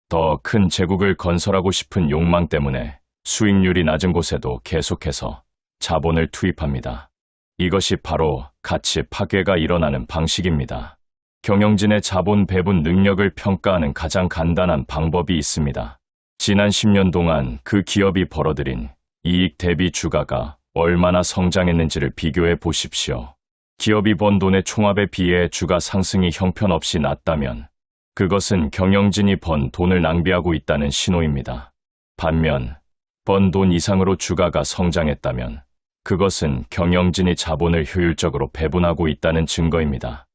더 큰 제국을 건설하고 싶은 욕망 때문에 수익률이 낮은 곳에도 계속해서 자본을 투입합니다. 이것이 바로 가치 파괴가 일어나는 방식입니다. 경영진의 자본 배분 능력을 평가하는 가장 간단한 방법이 있습니다. 지난 10년 동안 그 기업이 벌어들인 이익 대비 주가가 얼마나 성장했는지를 비교해 보십시오. 기업이 번 돈의 총합에 비해 주가 상승이 형편없이 낮다면 그것은 경영진이 번 돈을 낭비하고 있다는 신호입니다. 반면 번 돈 이상으로 주가가 성장했다면 그것은 경영진이 자본을 효율적으로 배분하고 있다는 증거입니다.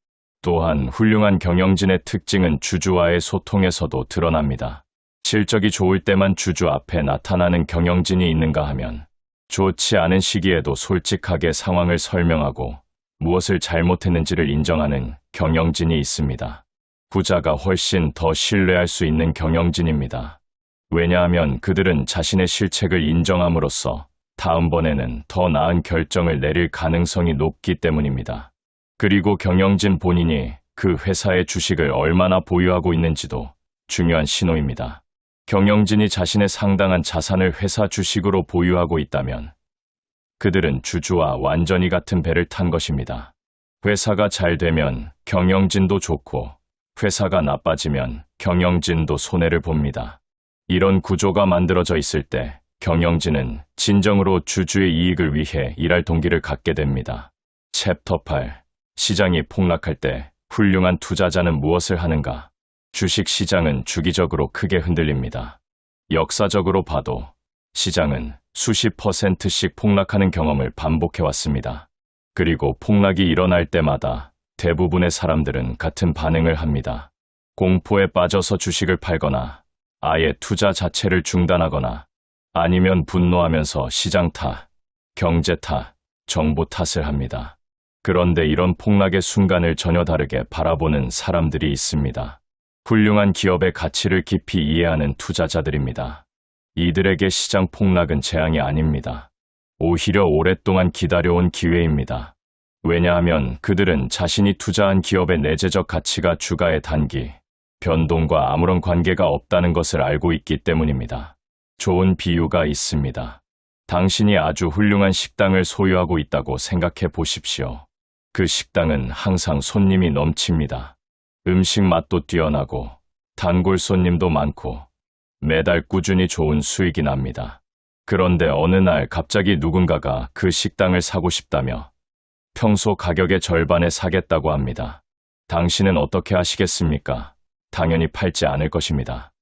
또한 훌륭한 경영진의 특징은 주주와의 소통에서도 드러납니다. 실적이 좋을 때만 주주 앞에 나타나는 경영진이 있는가 하면 좋지 않은 시기에도 솔직하게 상황을 설명하고 무엇을 잘못했는지를 인정하는 경영진이 있습니다. 부자가 훨씬 더 신뢰할 수 있는 경영진입니다. 왜냐하면 그들은 자신의 실책을 인정함으로써 다음번에는 더 나은 결정을 내릴 가능성이 높기 때문입니다. 그리고 경영진 본인이 그 회사의 주식을 얼마나 보유하고 있는지도 중요한 신호입니다. 경영진이 자신의 상당한 자산을 회사 주식으로 보유하고 있다면 그들은 주주와 완전히 같은 배를 탄 것입니다. 회사가 잘 되면 경영진도 좋고 회사가 나빠지면 경영진도 손해를 봅니다. 이런 구조가 만들어져 있을 때 경영진은 진정으로 주주의 이익을 위해 일할 동기를 갖게 됩니다. 챕터 8. 시장이 폭락할 때 훌륭한 투자자는 무엇을 하는가? 주식 시장은 주기적으로 크게 흔들립니다. 역사적으로 봐도 시장은 수십 %씩 폭락하는 경험을 반복해왔습니다. 그리고 폭락이 일어날 때마다 대부분의 사람들은 같은 반응을 합니다. 공포에 빠져서 주식을 팔거나 아예 투자 자체를 중단하거나 아니면 분노하면서 시장 탓, 경제 탓, 정부 탓을 합니다. 그런데 이런 폭락의 순간을 전혀 다르게 바라보는 사람들이 있습니다. 훌륭한 기업의 가치를 깊이 이해하는 투자자들입니다. 이들에게 시장 폭락은 재앙이 아닙니다. 오히려 오랫동안 기다려온 기회입니다. 왜냐하면 그들은 자신이 투자한 기업의 내재적 가치가 주가의 단기 변동과 아무런 관계가 없다는 것을 알고 있기 때문입니다. 좋은 비유가 있습니다. 당신이 아주 훌륭한 식당을 소유하고 있다고 생각해 보십시오. 그 식당은 항상 손님이 넘칩니다. 음식 맛도 뛰어나고 단골 손님도 많고 매달 꾸준히 좋은 수익이 납니다. 그런데 어느 날 갑자기 누군가가 그 식당을 사고 싶다며 평소 가격의 절반에 사겠다고 합니다. 당신은 어떻게 하시겠습니까? 당연히 팔지 않을 것입니다.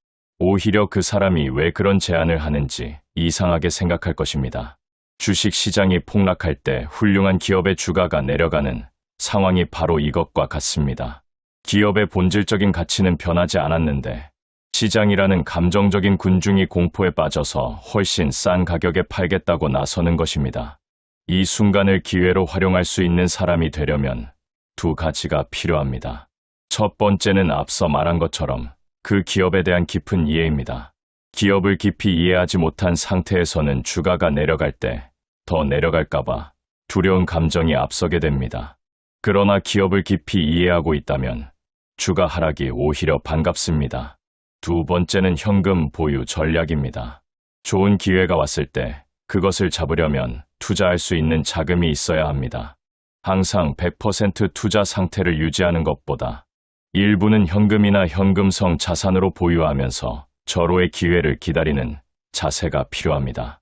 오히려 그 사람이 왜 그런 제안을 하는지 이상하게 생각할 것입니다. 주식 시장이 폭락할 때 훌륭한 기업의 주가가 내려가는 상황이 바로 이것과 같습니다. 기업의 본질적인 가치는 변하지 않았는데 시장이라는 감정적인 군중이 공포에 빠져서 훨씬 싼 가격에 팔겠다고 나서는 것입니다. 이 순간을 기회로 활용할 수 있는 사람이 되려면 두 가지가 필요합니다. 첫 번째는 앞서 말한 것처럼 그 기업에 대한 깊은 이해입니다. 기업을 깊이 이해하지 못한 상태에서는 주가가 내려갈 때 더 내려갈까봐 두려운 감정이 앞서게 됩니다. 그러나 기업을 깊이 이해하고 있다면 주가 하락이 오히려 반갑습니다. 두 번째는 현금 보유 전략입니다. 좋은 기회가 왔을 때 그것을 잡으려면 투자할 수 있는 자금이 있어야 합니다. 항상 100% 투자 상태를 유지하는 것보다 일부는 현금이나 현금성 자산으로 보유하면서 절호의 기회를 기다리는 자세가 필요합니다.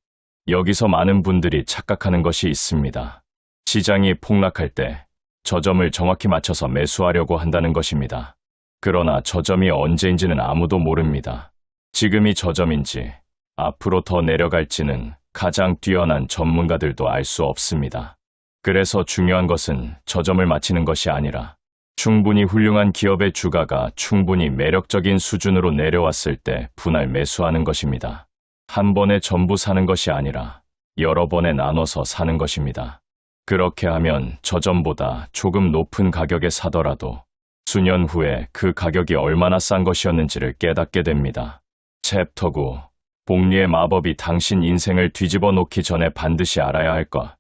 여기서 많은 분들이 착각하는 것이 있습니다. 시장이 폭락할 때 저점을 정확히 맞춰서 매수하려고 한다는 것입니다. 그러나 저점이 언제인지는 아무도 모릅니다. 지금이 저점인지 앞으로 더 내려갈지는 가장 뛰어난 전문가들도 알 수 없습니다. 그래서 중요한 것은 저점을 맞히는 것이 아니라 충분히 훌륭한 기업의 주가가 충분히 매력적인 수준으로 내려왔을 때 분할 매수하는 것입니다. 한 번에 전부 사는 것이 아니라 여러 번에 나눠서 사는 것입니다. 그렇게 하면 저점보다 조금 높은 가격에 사더라도 수년 후에 그 가격이 얼마나 싼 것이었는지를 깨닫게 됩니다. 챕터 9. 복리의 마법이 당신 인생을 뒤집어 놓기 전에 반드시 알아야 할 것.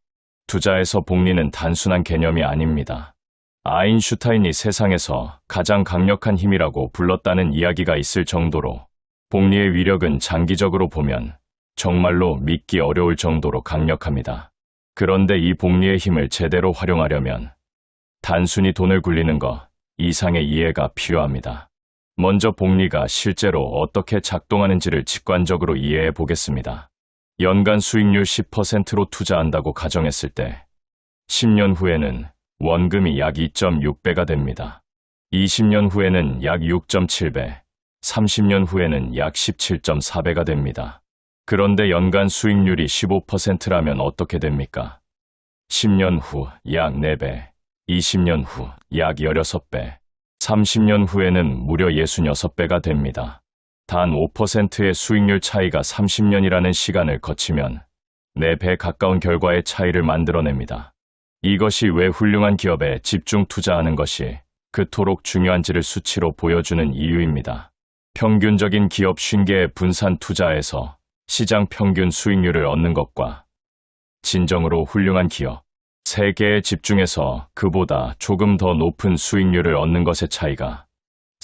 투자에서 복리는 단순한 개념이 아닙니다. 아인슈타인이 세상에서 가장 강력한 힘이라고 불렀다는 이야기가 있을 정도로 복리의 위력은 장기적으로 보면 정말로 믿기 어려울 정도로 강력합니다. 그런데 이 복리의 힘을 제대로 활용하려면 단순히 돈을 굴리는 것 이상의 이해가 필요합니다. 먼저 복리가 실제로 어떻게 작동하는지를 직관적으로 이해해 보겠습니다. 연간 수익률 10%로 투자한다고 가정했을 때 10년 후에는 원금이 약 2.6배가 됩니다. 20년 후에는 약 6.7배, 30년 후에는 약 17.4배가 됩니다. 그런데 연간 수익률이 15%라면 어떻게 됩니까? 10년 후 약 4배, 20년 후 약 16배, 30년 후에는 무려 66배가 됩니다. 단 5%의 수익률 차이가 30년이라는 시간을 거치면 4배 가까운 결과의 차이를 만들어냅니다. 이것이 왜 훌륭한 기업에 집중 투자하는 것이 그토록 중요한지를 수치로 보여주는 이유입니다. 평균적인 기업 50개의 분산 투자에서 시장 평균 수익률을 얻는 것과 진정으로 훌륭한 기업 3개에 집중해서 그보다 조금 더 높은 수익률을 얻는 것의 차이가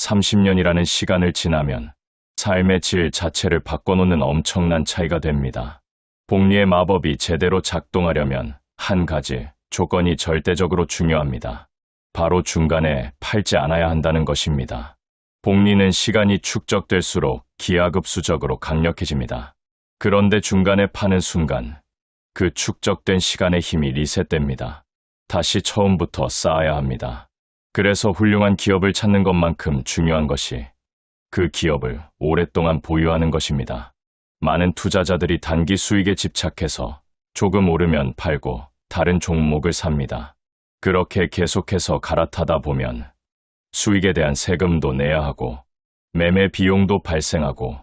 30년이라는 시간을 지나면 삶의 질 자체를 바꿔놓는 엄청난 차이가 됩니다. 복리의 마법이 제대로 작동하려면 한 가지 조건이 절대적으로 중요합니다. 바로 중간에 팔지 않아야 한다는 것입니다. 복리는 시간이 축적될수록 기하급수적으로 강력해집니다. 그런데 중간에 파는 순간 그 축적된 시간의 힘이 리셋됩니다. 다시 처음부터 쌓아야 합니다. 그래서 훌륭한 기업을 찾는 것만큼 중요한 것이 그 기업을 오랫동안 보유하는 것입니다. 많은 투자자들이 단기 수익에 집착해서 조금 오르면 팔고 다른 종목을 삽니다. 그렇게 계속해서 갈아타다 보면 수익에 대한 세금도 내야 하고 매매 비용도 발생하고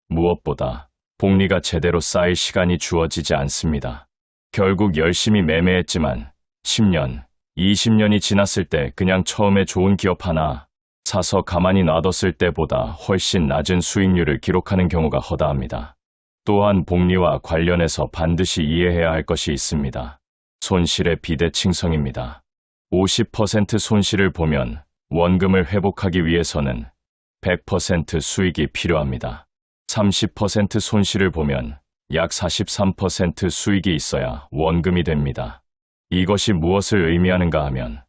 무엇보다 복리가 제대로 쌓일 시간이 주어지지 않습니다. 결국 열심히 매매했지만 10년, 20년이 지났을 때 그냥 처음에 좋은 기업 하나 사서 가만히 놔뒀을 때보다 훨씬 낮은 수익률을 기록하는 경우가 허다합니다. 또한 복리와 관련해서 반드시 이해해야 할 것이 있습니다. 손실의 비대칭성입니다. 50% 손실을 보면 원금을 회복하기 위해서는 100% 수익이 필요합니다. 30% 손실을 보면 약 43% 수익이 있어야 원금이 됩니다. 이것이 무엇을 의미하는가 하면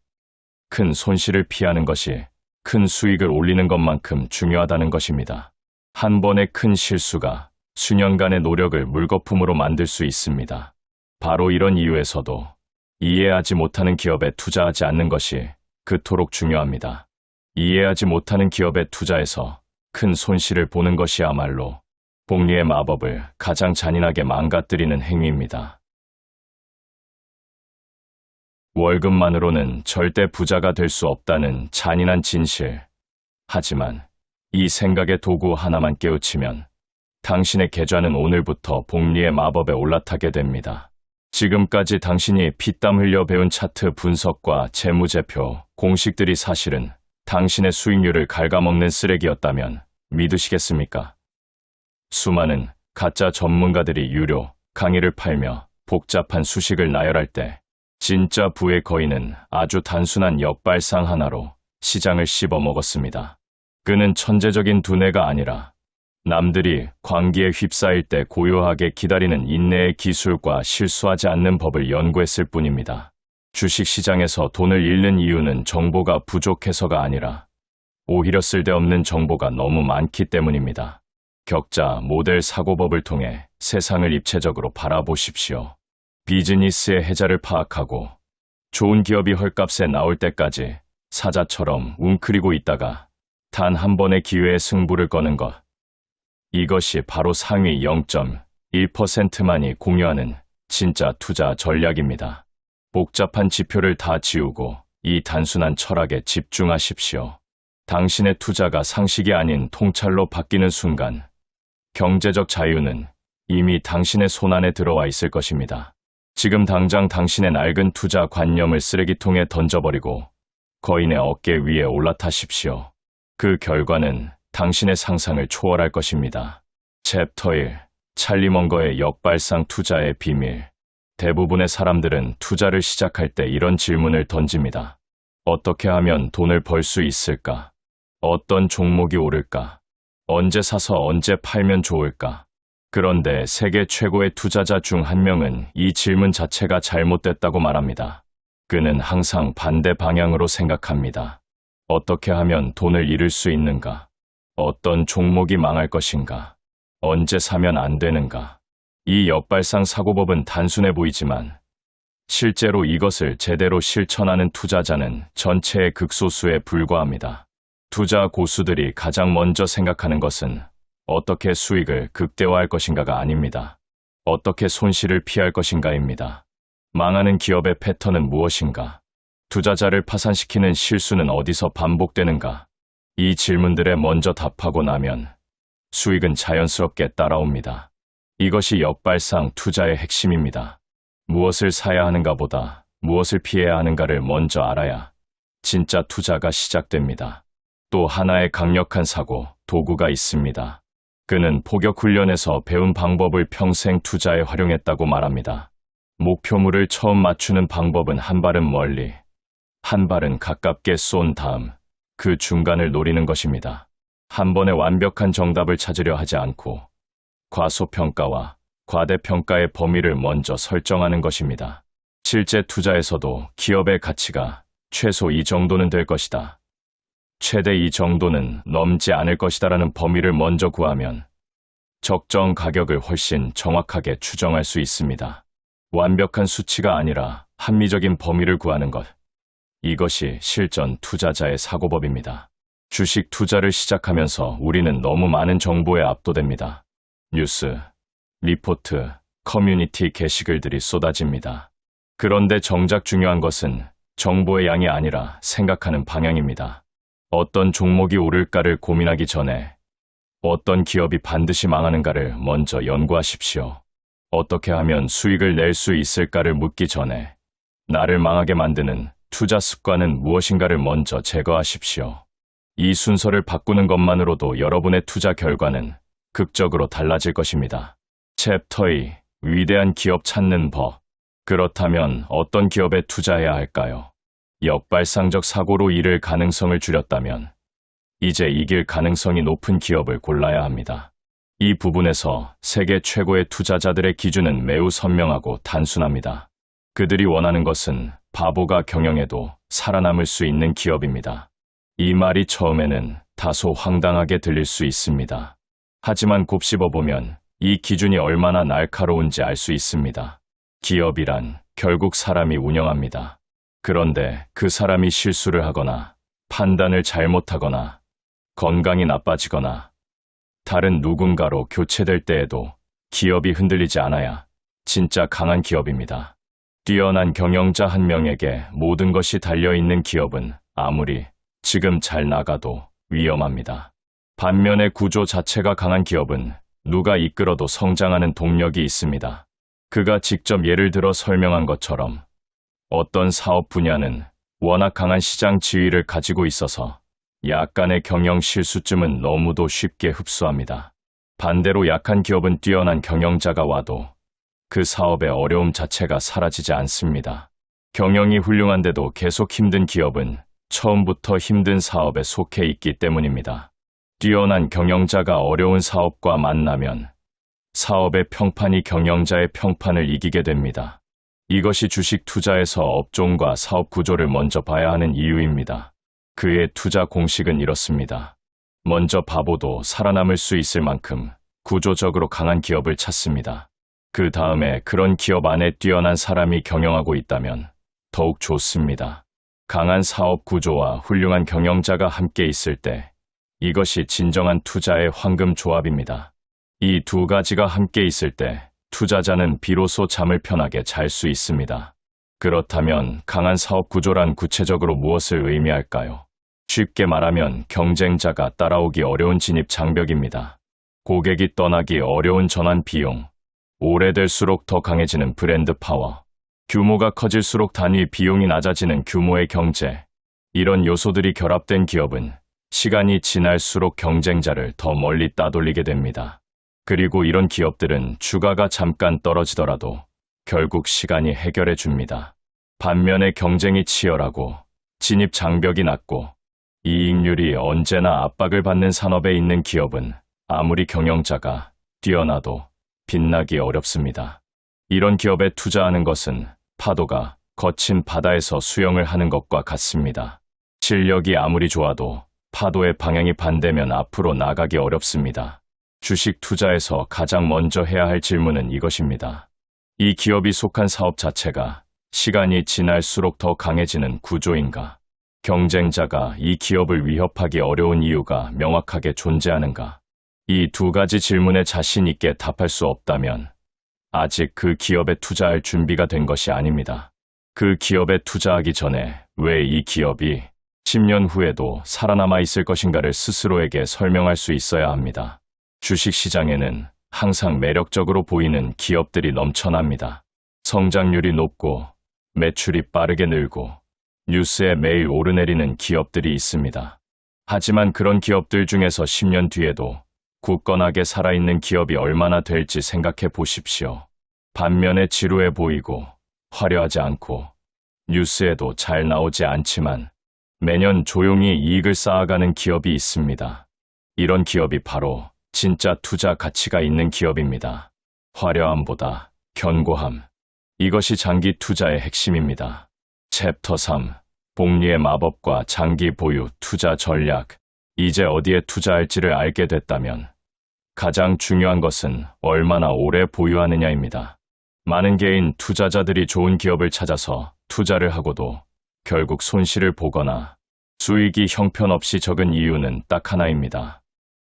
큰 손실을 피하는 것이 큰 수익을 올리는 것만큼 중요하다는 것입니다. 한 번의 큰 실수가 수년간의 노력을 물거품으로 만들 수 있습니다. 바로 이런 이유에서도 이해하지 못하는 기업에 투자하지 않는 것이 그토록 중요합니다. 이해하지 못하는 기업에 투자해서 큰 손실을 보는 것이야말로 복리의 마법을 가장 잔인하게 망가뜨리는 행위입니다. 월급만으로는 절대 부자가 될 수 없다는 잔인한 진실. 하지만 이 생각의 도구 하나만 깨우치면 당신의 계좌는 오늘부터 복리의 마법에 올라타게 됩니다. 지금까지 당신이 피땀 흘려 배운 차트 분석과 재무제표, 공식들이 사실은 당신의 수익률을 갉아먹는 쓰레기였다면 믿으시겠습니까? 수많은 가짜 전문가들이 유료 강의를 팔며 복잡한 수식을 나열할 때 진짜 부의 거인은 아주 단순한 역발상 하나로 시장을 씹어먹었습니다. 그는 천재적인 두뇌가 아니라 남들이 광기에 휩싸일 때 고요하게 기다리는 인내의 기술과 실수하지 않는 법을 연구했을 뿐입니다. 주식시장에서 돈을 잃는 이유는 정보가 부족해서가 아니라 오히려 쓸데없는 정보가 너무 많기 때문입니다. 격자 모델 사고법을 통해 세상을 입체적으로 바라보십시오. 비즈니스의 해자를 파악하고 좋은 기업이 헐값에 나올 때까지 사자처럼 웅크리고 있다가 단 한 번의 기회에 승부를 거는 것. 이것이 바로 상위 0.1%만이 공유하는 진짜 투자 전략입니다. 복잡한 지표를 다 지우고 이 단순한 철학에 집중하십시오. 당신의 투자가 상식이 아닌 통찰로 바뀌는 순간 경제적 자유는 이미 당신의 손안에 들어와 있을 것입니다. 지금 당장 당신의 낡은 투자 관념을 쓰레기통에 던져버리고 거인의 어깨 위에 올라타십시오. 그 결과는 당신의 상상을 초월할 것입니다. 챕터 1. 찰리 먼거의 역발상 투자의 비밀. 대부분의 사람들은 투자를 시작할 때 이런 질문을 던집니다. 어떻게 하면 돈을 벌 수 있을까? 어떤 종목이 오를까? 언제 사서 언제 팔면 좋을까? 그런데 세계 최고의 투자자 중 한 명은 이 질문 자체가 잘못됐다고 말합니다. 그는 항상 반대 방향으로 생각합니다. 어떻게 하면 돈을 잃을 수 있는가? 어떤 종목이 망할 것인가? 언제 사면 안 되는가? 이 역발상 사고법은 단순해 보이지만 실제로 이것을 제대로 실천하는 투자자는 전체의 극소수에 불과합니다. 투자 고수들이 가장 먼저 생각하는 것은 어떻게 수익을 극대화할 것인가가 아닙니다. 어떻게 손실을 피할 것인가입니다. 망하는 기업의 패턴은 무엇인가? 투자자를 파산시키는 실수는 어디서 반복되는가? 이 질문들에 먼저 답하고 나면 수익은 자연스럽게 따라옵니다. 이것이 역발상 투자의 핵심입니다. 무엇을 사야 하는가보다 무엇을 피해야 하는가를 먼저 알아야 진짜 투자가 시작됩니다. 또 하나의 강력한 사고, 도구가 있습니다. 그는 포격훈련에서 배운 방법을 평생 투자에 활용했다고 말합니다. 목표물을 처음 맞추는 방법은 한 발은 멀리, 한 발은 가깝게 쏜 다음 그 중간을 노리는 것입니다. 한 번에 완벽한 정답을 찾으려 하지 않고 과소평가와 과대평가의 범위를 먼저 설정하는 것입니다. 실제 투자에서도 기업의 가치가 최소 이 정도는 될 것이다. 최대 이 정도는 넘지 않을 것이다라는 범위를 먼저 구하면 적정 가격을 훨씬 정확하게 추정할 수 있습니다. 완벽한 수치가 아니라 합리적인 범위를 구하는 것. 이것이 실전 투자자의 사고법입니다. 주식 투자를 시작하면서 우리는 너무 많은 정보에 압도됩니다. 뉴스, 리포트, 커뮤니티 게시글들이 쏟아집니다. 그런데 정작 중요한 것은 정보의 양이 아니라 생각하는 방향입니다. 어떤 종목이 오를까를 고민하기 전에 어떤 기업이 반드시 망하는가를 먼저 연구하십시오. 어떻게 하면 수익을 낼 수 있을까를 묻기 전에 나를 망하게 만드는 투자 습관은 무엇인가를 먼저 제거하십시오. 이 순서를 바꾸는 것만으로도 여러분의 투자 결과는 극적으로 달라질 것입니다. 챕터 2. 위대한 기업 찾는 법. 그렇다면 어떤 기업에 투자해야 할까요? 역발상적 사고로 잃을 가능성을 줄였다면 이제 이길 가능성이 높은 기업을 골라야 합니다. 이 부분에서 세계 최고의 투자자들의 기준은 매우 선명하고 단순합니다. 그들이 원하는 것은 바보가 경영해도 살아남을 수 있는 기업입니다. 이 말이 처음에는 다소 황당하게 들릴 수 있습니다. 하지만 곱씹어보면 이 기준이 얼마나 날카로운지 알 수 있습니다. 기업이란 결국 사람이 운영합니다. 그런데 그 사람이 실수를 하거나 판단을 잘못하거나 건강이 나빠지거나 다른 누군가로 교체될 때에도 기업이 흔들리지 않아야 진짜 강한 기업입니다. 뛰어난 경영자 한 명에게 모든 것이 달려있는 기업은 아무리 지금 잘 나가도 위험합니다. 반면에 구조 자체가 강한 기업은 누가 이끌어도 성장하는 동력이 있습니다. 그가 직접 예를 들어 설명한 것처럼 어떤 사업 분야는 워낙 강한 시장 지위를 가지고 있어서 약간의 경영 실수쯤은 너무도 쉽게 흡수합니다. 반대로 약한 기업은 뛰어난 경영자가 와도 그 사업의 어려움 자체가 사라지지 않습니다. 경영이 훌륭한데도 계속 힘든 기업은 처음부터 힘든 사업에 속해 있기 때문입니다. 뛰어난 경영자가 어려운 사업과 만나면 사업의 평판이 경영자의 평판을 이기게 됩니다. 이것이 주식 투자에서 업종과 사업 구조를 먼저 봐야 하는 이유입니다. 그의 투자 공식은 이렇습니다. 먼저 바보도 살아남을 수 있을 만큼 구조적으로 강한 기업을 찾습니다. 그 다음에 그런 기업 안에 뛰어난 사람이 경영하고 있다면 더욱 좋습니다. 강한 사업 구조와 훌륭한 경영자가 함께 있을 때 이것이 진정한 투자의 황금 조합입니다. 이 두 가지가 함께 있을 때 투자자는 비로소 잠을 편하게 잘 수 있습니다. 그렇다면 강한 사업 구조란 구체적으로 무엇을 의미할까요? 쉽게 말하면 경쟁자가 따라오기 어려운 진입 장벽입니다. 고객이 떠나기 어려운 전환 비용, 오래될수록 더 강해지는 브랜드 파워, 규모가 커질수록 단위 비용이 낮아지는 규모의 경제, 이런 요소들이 결합된 기업은 시간이 지날수록 경쟁자를 더 멀리 따돌리게 됩니다. 그리고 이런 기업들은 주가가 잠깐 떨어지더라도 결국 시간이 해결해 줍니다. 반면에 경쟁이 치열하고 진입 장벽이 낮고 이익률이 언제나 압박을 받는 산업에 있는 기업은 아무리 경영자가 뛰어나도 빛나기 어렵습니다. 이런 기업에 투자하는 것은 파도가 거친 바다에서 수영을 하는 것과 같습니다. 실력이 아무리 좋아도 파도의 방향이 반대면 앞으로 나가기 어렵습니다. 주식 투자에서 가장 먼저 해야 할 질문은 이것입니다. 이 기업이 속한 사업 자체가 시간이 지날수록 더 강해지는 구조인가? 경쟁자가 이 기업을 위협하기 어려운 이유가 명확하게 존재하는가? 이 두 가지 질문에 자신 있게 답할 수 없다면 아직 그 기업에 투자할 준비가 된 것이 아닙니다. 그 기업에 투자하기 전에 왜 이 기업이 10년 후에도 살아남아 있을 것인가를 스스로에게 설명할 수 있어야 합니다. 주식시장에는 항상 매력적으로 보이는 기업들이 넘쳐납니다. 성장률이 높고 매출이 빠르게 늘고 뉴스에 매일 오르내리는 기업들이 있습니다. 하지만 그런 기업들 중에서 10년 뒤에도 굳건하게 살아있는 기업이 얼마나 될지 생각해 보십시오. 반면에 지루해 보이고 화려하지 않고 뉴스에도 잘 나오지 않지만 매년 조용히 이익을 쌓아가는 기업이 있습니다. 이런 기업이 바로 진짜 투자 가치가 있는 기업입니다. 화려함보다 견고함. 이것이 장기 투자의 핵심입니다. 챕터 3. 복리의 마법과 장기 보유 투자 전략. 이제 어디에 투자할지를 알게 됐다면 가장 중요한 것은 얼마나 오래 보유하느냐입니다. 많은 개인 투자자들이 좋은 기업을 찾아서 투자를 하고도 결국 손실을 보거나 수익이 형편없이 적은 이유는 딱 하나입니다.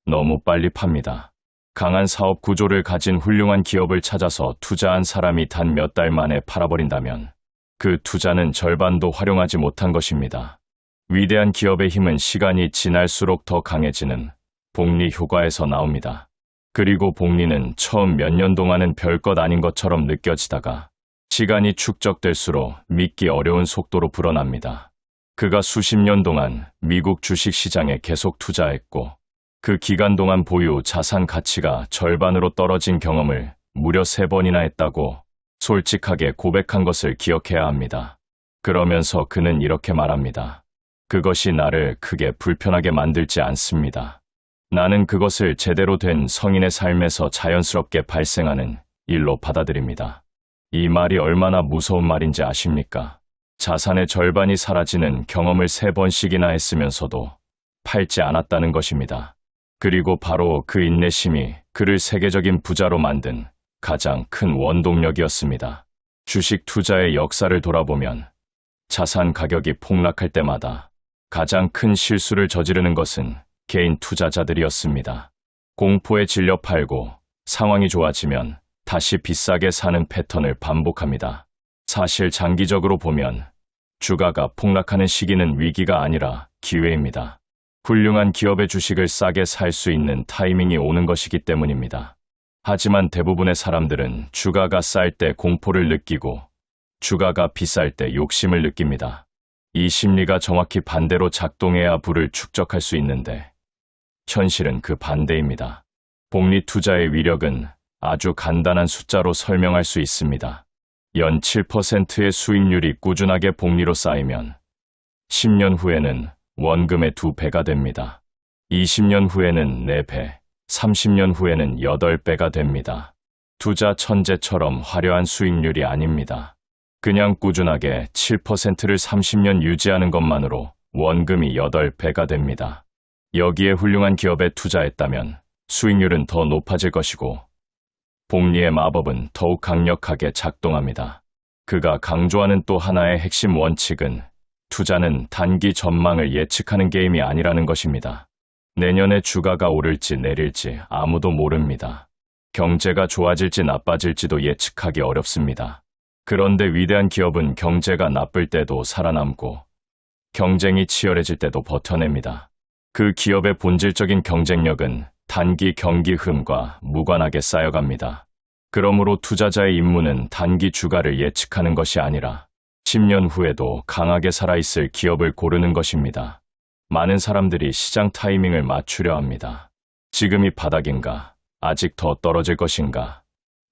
너무 빨리 팝니다. 강한 사업 구조를 가진 훌륭한 기업을 찾아서 투자한 사람이 단 몇 달 만에 팔아버린다면 그 투자는 절반도 활용하지 못한 것입니다. 위대한 기업의 힘은 시간이 지날수록 더 강해지는 복리 효과에서 나옵니다. 그리고 복리는 처음 몇 년 동안은 별것 아닌 것처럼 느껴지다가 시간이 축적될수록 믿기 어려운 속도로 불어납니다. 그가 수십 년 동안 미국 주식시장에 계속 투자했고 그 기간 동안 보유 자산 가치가 절반으로 떨어진 경험을 무려 3번이나 했다고 솔직하게 고백한 것을 기억해야 합니다. 그러면서 그는 이렇게 말합니다. 그것이 나를 크게 불편하게 만들지 않습니다. 나는 그것을 제대로 된 성인의 삶에서 자연스럽게 발생하는 일로 받아들입니다. 이 말이 얼마나 무서운 말인지 아십니까? 자산의 절반이 사라지는 경험을 3번씩이나 했으면서도 팔지 않았다는 것입니다. 그리고 바로 그 인내심이 그를 세계적인 부자로 만든 가장 큰 원동력이었습니다. 주식 투자의 역사를 돌아보면 자산 가격이 폭락할 때마다 가장 큰 실수를 저지르는 것은 개인 투자자들이었습니다. 공포에 질려 팔고 상황이 좋아지면 다시 비싸게 사는 패턴을 반복합니다. 사실 장기적으로 보면 주가가 폭락하는 시기는 위기가 아니라 기회입니다. 훌륭한 기업의 주식을 싸게 살 수 있는 타이밍이 오는 것이기 때문입니다. 하지만 대부분의 사람들은 주가가 쌀 때 공포를 느끼고 주가가 비쌀 때 욕심을 느낍니다. 이 심리가 정확히 반대로 작동해야 부를 축적할 수 있는데 현실은 그 반대입니다. 복리 투자의 위력은 아주 간단한 숫자로 설명할 수 있습니다. 연 7%의 수익률이 꾸준하게 복리로 쌓이면 10년 후에는 원금의 2배가 됩니다. 20년 후에는 4배, 30년 후에는 8배가 됩니다. 투자 천재처럼 화려한 수익률이 아닙니다. 그냥 꾸준하게 7%를 30년 유지하는 것만으로 원금이 8배가 됩니다. 여기에 훌륭한 기업에 투자했다면 수익률은 더 높아질 것이고 복리의 마법은 더욱 강력하게 작동합니다. 그가 강조하는 또 하나의 핵심 원칙은 투자는 단기 전망을 예측하는 게임이 아니라는 것입니다. 내년에 주가가 오를지 내릴지 아무도 모릅니다. 경제가 좋아질지 나빠질지도 예측하기 어렵습니다. 그런데 위대한 기업은 경제가 나쁠 때도 살아남고 경쟁이 치열해질 때도 버텨냅니다. 그 기업의 본질적인 경쟁력은 단기 경기 흐름과 무관하게 쌓여갑니다. 그러므로 투자자의 임무는 단기 주가를 예측하는 것이 아니라 10년 후에도 강하게 살아있을 기업을 고르는 것입니다. 많은 사람들이 시장 타이밍을 맞추려 합니다. 지금이 바닥인가? 아직 더 떨어질 것인가?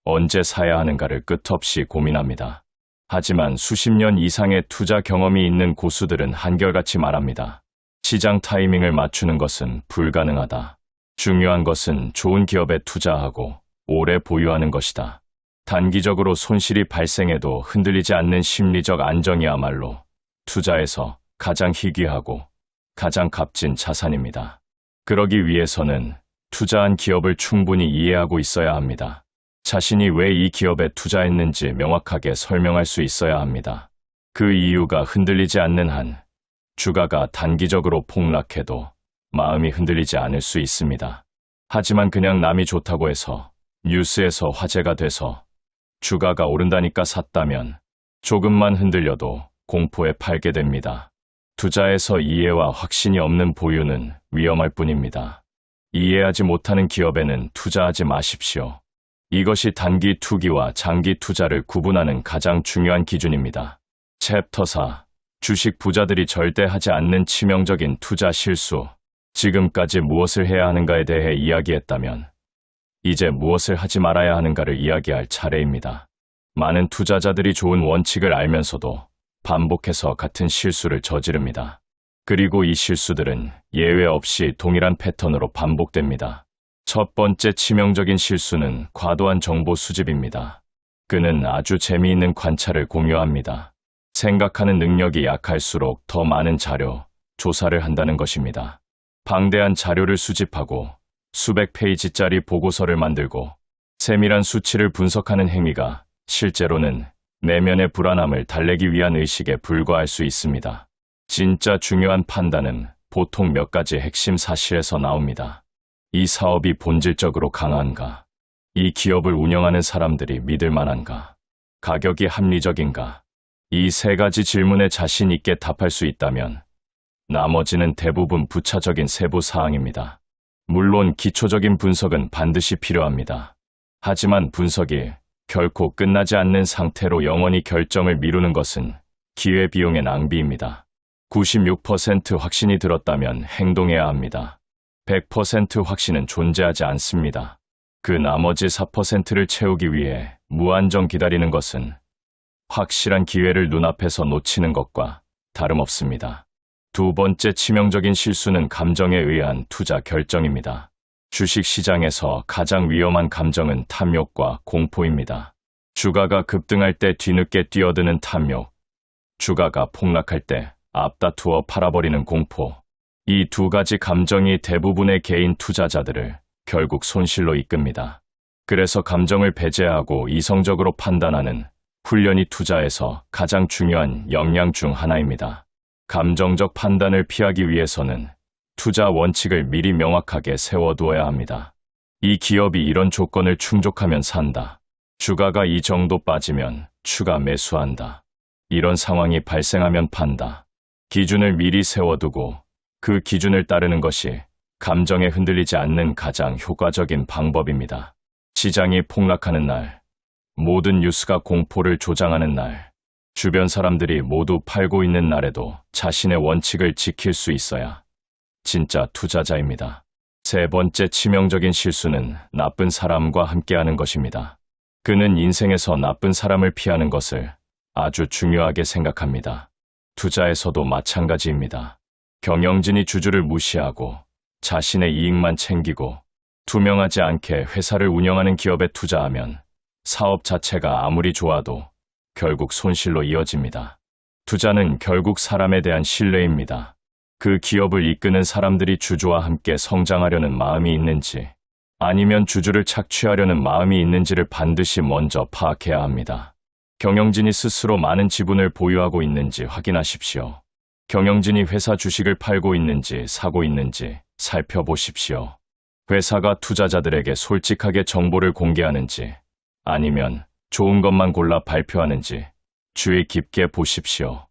언제 사야 하는가를 끝없이 고민합니다. 하지만 수십 년 이상의 투자 경험이 있는 고수들은 한결같이 말합니다. 시장 타이밍을 맞추는 것은 불가능하다. 중요한 것은 좋은 기업에 투자하고 오래 보유하는 것이다. 단기적으로 손실이 발생해도 흔들리지 않는 심리적 안정이야말로 투자에서 가장 희귀하고 가장 값진 자산입니다. 그러기 위해서는 투자한 기업을 충분히 이해하고 있어야 합니다. 자신이 왜 이 기업에 투자했는지 명확하게 설명할 수 있어야 합니다. 그 이유가 흔들리지 않는 한 주가가 단기적으로 폭락해도 마음이 흔들리지 않을 수 있습니다. 하지만 그냥 남이 좋다고 해서 뉴스에서 화제가 돼서 주가가 오른다니까 샀다면 조금만 흔들려도 공포에 팔게 됩니다. 투자에서 이해와 확신이 없는 보유는 위험할 뿐입니다. 이해하지 못하는 기업에는 투자하지 마십시오. 이것이 단기 투기와 장기 투자를 구분하는 가장 중요한 기준입니다. 챕터 4. 주식 부자들이 절대 하지 않는 치명적인 투자 실수. 지금까지 무엇을 해야 하는가에 대해 이야기했다면 이제 무엇을 하지 말아야 하는가를 이야기할 차례입니다. 많은 투자자들이 좋은 원칙을 알면서도 반복해서 같은 실수를 저지릅니다. 그리고 이 실수들은 예외 없이 동일한 패턴으로 반복됩니다. 첫 번째 치명적인 실수는 과도한 정보 수집입니다. 그는 아주 재미있는 관찰을 공유합니다. 생각하는 능력이 약할수록 더 많은 자료, 조사를 한다는 것입니다. 방대한 자료를 수집하고 수백 페이지짜리 보고서를 만들고 세밀한 수치를 분석하는 행위가 실제로는 내면의 불안함을 달래기 위한 의식에 불과할 수 있습니다. 진짜 중요한 판단은 보통 몇 가지 핵심 사실에서 나옵니다. 이 사업이 본질적으로 강한가? 이 기업을 운영하는 사람들이 믿을 만한가? 가격이 합리적인가? 이 세 가지 질문에 자신 있게 답할 수 있다면 나머지는 대부분 부차적인 세부 사항입니다. 물론 기초적인 분석은 반드시 필요합니다. 하지만 분석이 결코 끝나지 않는 상태로 영원히 결정을 미루는 것은 기회비용의 낭비입니다. 96% 확신이 들었다면 행동해야 합니다. 100% 확신은 존재하지 않습니다. 그 나머지 4%를 채우기 위해 무한정 기다리는 것은 확실한 기회를 눈앞에서 놓치는 것과 다름없습니다. 두 번째 치명적인 실수는 감정에 의한 투자 결정입니다. 주식시장에서 가장 위험한 감정은 탐욕과 공포입니다. 주가가 급등할 때 뒤늦게 뛰어드는 탐욕, 주가가 폭락할 때 앞다투어 팔아버리는 공포. 이 두 가지 감정이 대부분의 개인 투자자들을 결국 손실로 이끕니다. 그래서 감정을 배제하고 이성적으로 판단하는 훈련이 투자에서 가장 중요한 역량 중 하나입니다. 감정적 판단을 피하기 위해서는 투자 원칙을 미리 명확하게 세워두어야 합니다. 이 기업이 이런 조건을 충족하면 산다. 주가가 이 정도 빠지면 추가 매수한다. 이런 상황이 발생하면 판다. 기준을 미리 세워두고 그 기준을 따르는 것이 감정에 흔들리지 않는 가장 효과적인 방법입니다. 시장이 폭락하는 날, 모든 뉴스가 공포를 조장하는 날, 주변 사람들이 모두 팔고 있는 날에도 자신의 원칙을 지킬 수 있어야 진짜 투자자입니다. 세 번째 치명적인 실수는 나쁜 사람과 함께하는 것입니다. 그는 인생에서 나쁜 사람을 피하는 것을 아주 중요하게 생각합니다. 투자에서도 마찬가지입니다. 경영진이 주주를 무시하고 자신의 이익만 챙기고 투명하지 않게 회사를 운영하는 기업에 투자하면 사업 자체가 아무리 좋아도 결국 손실로 이어집니다. 투자는 결국 사람에 대한 신뢰입니다. 그 기업을 이끄는 사람들이 주주와 함께 성장하려는 마음이 있는지 아니면 주주를 착취하려는 마음이 있는지를 반드시 먼저 파악해야 합니다. 경영진이 스스로 많은 지분을 보유하고 있는지 확인하십시오. 경영진이 회사 주식을 팔고 있는지 사고 있는지 살펴보십시오. 회사가 투자자들에게 솔직하게 정보를 공개하는지 아니면 좋은 것만 골라 발표하는지 주의 깊게 보십시오.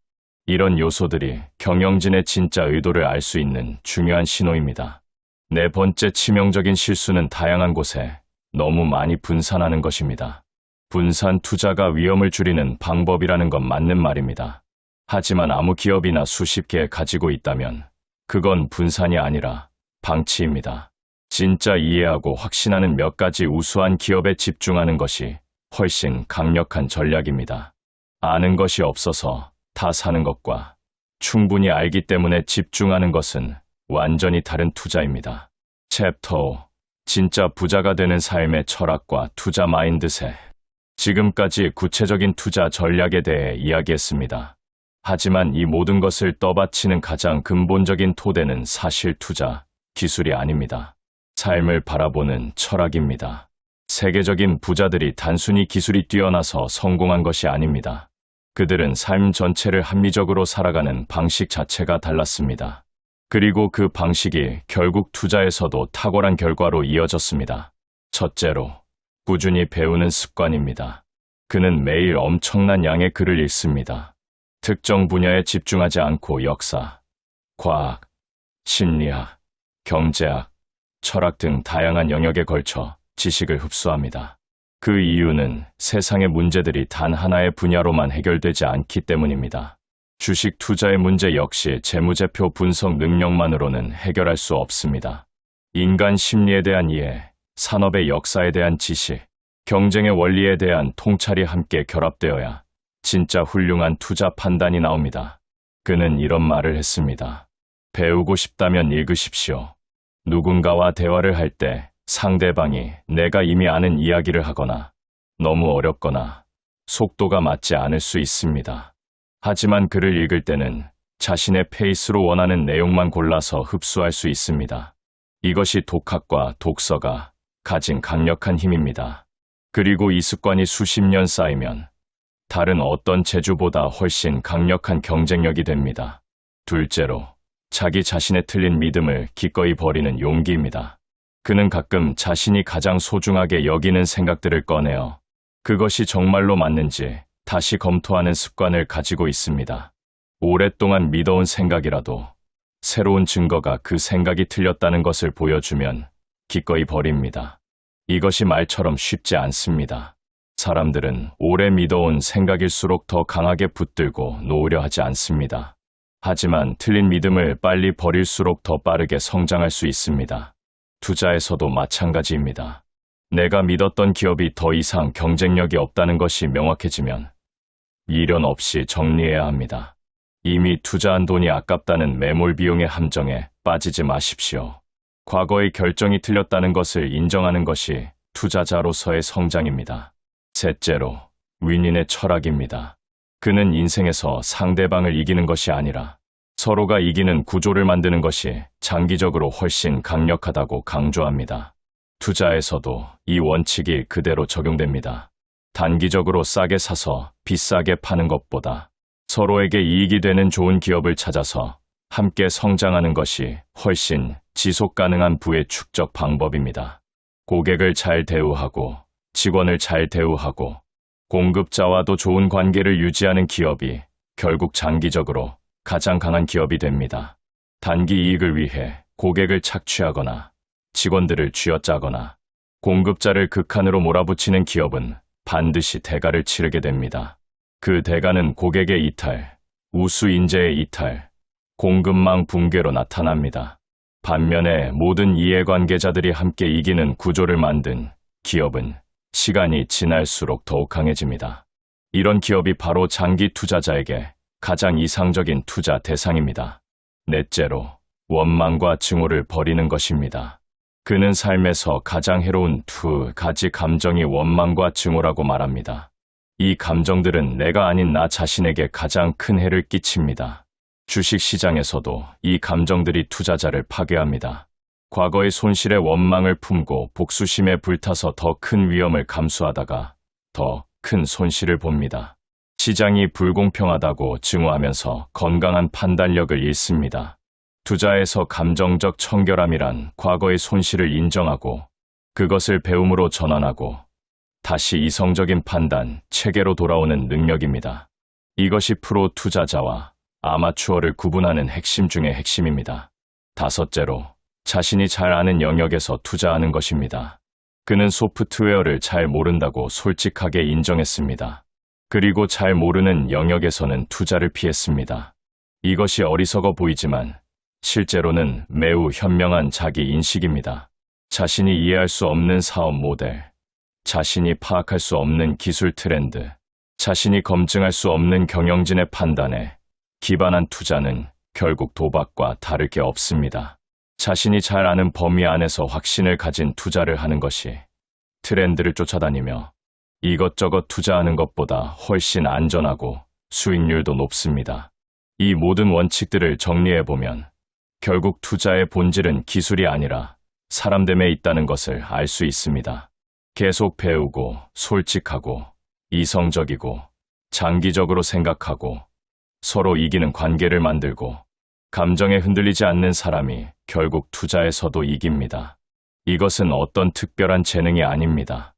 이런 요소들이 경영진의 진짜 의도를 알 수 있는 중요한 신호입니다. 네 번째 치명적인 실수는 다양한 곳에 너무 많이 분산하는 것입니다. 분산 투자가 위험을 줄이는 방법이라는 건 맞는 말입니다. 하지만 아무 기업이나 수십 개 가지고 있다면 그건 분산이 아니라 방치입니다. 진짜 이해하고 확신하는 몇 가지 우수한 기업에 집중하는 것이 훨씬 강력한 전략입니다. 아는 것이 없어서 다 사는 것과 충분히 알기 때문에 집중하는 것은 완전히 다른 투자입니다. 챕터 5. 진짜 부자가 되는 삶의 철학과 투자 마인드셋. 지금까지 구체적인 투자 전략에 대해 이야기했습니다. 하지만 이 모든 것을 떠받치는 가장 근본적인 토대는 사실 투자, 기술이 아닙니다. 삶을 바라보는 철학입니다. 세계적인 부자들이 단순히 기술이 뛰어나서 성공한 것이 아닙니다. 그들은 삶 전체를 합리적으로 살아가는 방식 자체가 달랐습니다. 그리고 그 방식이 결국 투자에서도 탁월한 결과로 이어졌습니다. 첫째로, 꾸준히 배우는 습관입니다. 그는 매일 엄청난 양의 글을 읽습니다. 특정 분야에 집중하지 않고 역사, 과학, 심리학, 경제학, 철학 등 다양한 영역에 걸쳐 지식을 흡수합니다. 그 이유는 세상의 문제들이 단 하나의 분야로만 해결되지 않기 때문입니다. 주식 투자의 문제 역시 재무제표 분석 능력만으로는 해결할 수 없습니다. 인간 심리에 대한 이해, 산업의 역사에 대한 지식, 경쟁의 원리에 대한 통찰이 함께 결합되어야 진짜 훌륭한 투자 판단이 나옵니다. 그는 이런 말을 했습니다. 배우고 싶다면 읽으십시오. 누군가와 대화를 할 때 상대방이 내가 이미 아는 이야기를 하거나 너무 어렵거나 속도가 맞지 않을 수 있습니다. 하지만 글을 읽을 때는 자신의 페이스로 원하는 내용만 골라서 흡수할 수 있습니다. 이것이 독학과 독서가 가진 강력한 힘입니다. 그리고 이 습관이 수십 년 쌓이면 다른 어떤 재주보다 훨씬 강력한 경쟁력이 됩니다. 둘째로, 자기 자신의 틀린 믿음을 기꺼이 버리는 용기입니다. 그는 가끔 자신이 가장 소중하게 여기는 생각들을 꺼내어 그것이 정말로 맞는지 다시 검토하는 습관을 가지고 있습니다. 오랫동안 믿어온 생각이라도 새로운 증거가 그 생각이 틀렸다는 것을 보여주면 기꺼이 버립니다. 이것이 말처럼 쉽지 않습니다. 사람들은 오래 믿어온 생각일수록 더 강하게 붙들고 놓으려 하지 않습니다. 하지만 틀린 믿음을 빨리 버릴수록 더 빠르게 성장할 수 있습니다. 투자에서도 마찬가지입니다. 내가 믿었던 기업이 더 이상 경쟁력이 없다는 것이 명확해지면 미련 없이 정리해야 합니다. 이미 투자한 돈이 아깝다는 매몰 비용의 함정에 빠지지 마십시오. 과거의 결정이 틀렸다는 것을 인정하는 것이 투자자로서의 성장입니다. 셋째로, 윈윈의 철학입니다. 그는 인생에서 상대방을 이기는 것이 아니라 서로가 이기는 구조를 만드는 것이 장기적으로 훨씬 강력하다고 강조합니다. 투자에서도 이 원칙이 그대로 적용됩니다. 단기적으로 싸게 사서 비싸게 파는 것보다 서로에게 이익이 되는 좋은 기업을 찾아서 함께 성장하는 것이 훨씬 지속 가능한 부의 축적 방법입니다. 고객을 잘 대우하고 직원을 잘 대우하고 공급자와도 좋은 관계를 유지하는 기업이 결국 장기적으로 가장 강한 기업이 됩니다. 단기 이익을 위해 고객을 착취하거나 직원들을 쥐어짜거나 공급자를 극한으로 몰아붙이는 기업은 반드시 대가를 치르게 됩니다. 그 대가는 고객의 이탈, 우수 인재의 이탈, 공급망 붕괴로 나타납니다. 반면에 모든 이해관계자들이 함께 이기는 구조를 만든 기업은 시간이 지날수록 더욱 강해집니다. 이런 기업이 바로 장기 투자자에게 가장 이상적인 투자 대상입니다. 넷째로, 원망과 증오를 버리는 것입니다. 그는 삶에서 가장 해로운 두 가지 감정이 원망과 증오라고 말합니다. 이 감정들은 내가 아닌 나 자신에게 가장 큰 해를 끼칩니다. 주식시장에서도 이 감정들이 투자자를 파괴합니다. 과거의 손실에 원망을 품고 복수심에 불타서 더 큰 위험을 감수하다가 더 큰 손실을 봅니다. 시장이 불공평하다고 증오하면서 건강한 판단력을 잃습니다. 투자에서 감정적 청결함이란 과거의 손실을 인정하고 그것을 배움으로 전환하고 다시 이성적인 판단, 체계로 돌아오는 능력입니다. 이것이 프로 투자자와 아마추어를 구분하는 핵심 중의 핵심입니다. 다섯째로, 자신이 잘 아는 영역에서 투자하는 것입니다. 그는 소프트웨어를 잘 모른다고 솔직하게 인정했습니다. 그리고 잘 모르는 영역에서는 투자를 피했습니다. 이것이 어리석어 보이지만 실제로는 매우 현명한 자기 인식입니다. 자신이 이해할 수 없는 사업 모델, 자신이 파악할 수 없는 기술 트렌드, 자신이 검증할 수 없는 경영진의 판단에 기반한 투자는 결국 도박과 다를 게 없습니다. 자신이 잘 아는 범위 안에서 확신을 가진 투자를 하는 것이 트렌드를 쫓아다니며 이것저것 투자하는 것보다 훨씬 안전하고 수익률도 높습니다. 이 모든 원칙들을 정리해보면 결국 투자의 본질은 기술이 아니라 사람됨에 있다는 것을 알 수 있습니다. 계속 배우고 솔직하고 이성적이고 장기적으로 생각하고 서로 이기는 관계를 만들고 감정에 흔들리지 않는 사람이 결국 투자에서도 이깁니다. 이것은 어떤 특별한 재능이 아닙니다.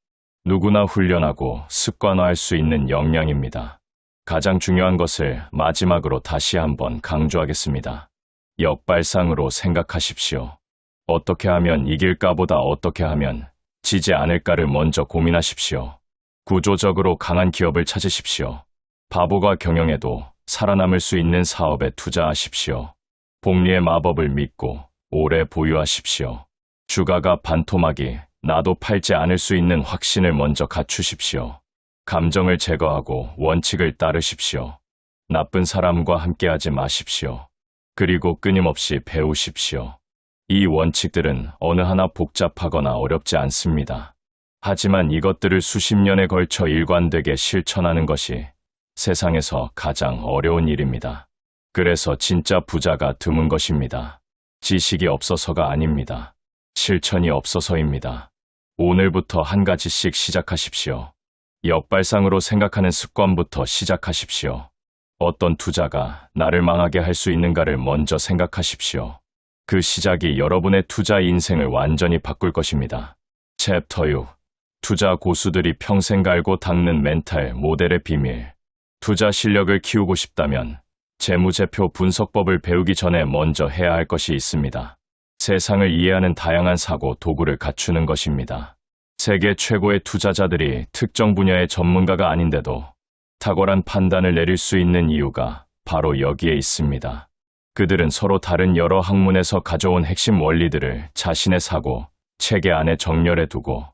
누구나 훈련하고 습관화할 수 있는 역량입니다. 가장 중요한 것을 마지막으로 다시 한번 강조하겠습니다. 역발상으로 생각하십시오. 어떻게 하면 이길까보다 어떻게 하면 지지 않을까를 먼저 고민하십시오. 구조적으로 강한 기업을 찾으십시오. 바보가 경영해도 살아남을 수 있는 사업에 투자하십시오. 복리의 마법을 믿고 오래 보유하십시오. 주가가 반토막이 나도 팔지 않을 수 있는 확신을 먼저 갖추십시오. 감정을 제거하고 원칙을 따르십시오. 나쁜 사람과 함께하지 마십시오. 그리고 끊임없이 배우십시오. 이 원칙들은 어느 하나 복잡하거나 어렵지 않습니다. 하지만 이것들을 수십 년에 걸쳐 일관되게 실천하는 것이 세상에서 가장 어려운 일입니다. 그래서 진짜 부자가 드문 것입니다. 지식이 없어서가 아닙니다. 실천이 없어서입니다. 오늘부터 한 가지씩 시작하십시오. 역발상으로 생각하는 습관부터 시작하십시오. 어떤 투자가 나를 망하게 할 수 있는가를 먼저 생각하십시오. 그 시작이 여러분의 투자 인생을 완전히 바꿀 것입니다. 챕터 6. 투자 고수들이 평생 갈고 닦는 멘탈 모델의 비밀. 투자 실력을 키우고 싶다면 재무제표 분석법을 배우기 전에 먼저 해야 할 것이 있습니다. 세상을 이해하는 다양한 사고 도구를 갖추는 것입니다. 세계 최고의 투자자들이 특정 분야의 전문가가 아닌데도 탁월한 판단을 내릴 수 있는 이유가 바로 여기에 있습니다. 그들은 서로 다른 여러 학문에서 가져온 핵심 원리들을 자신의 사고, 체계 안에 정렬해 두고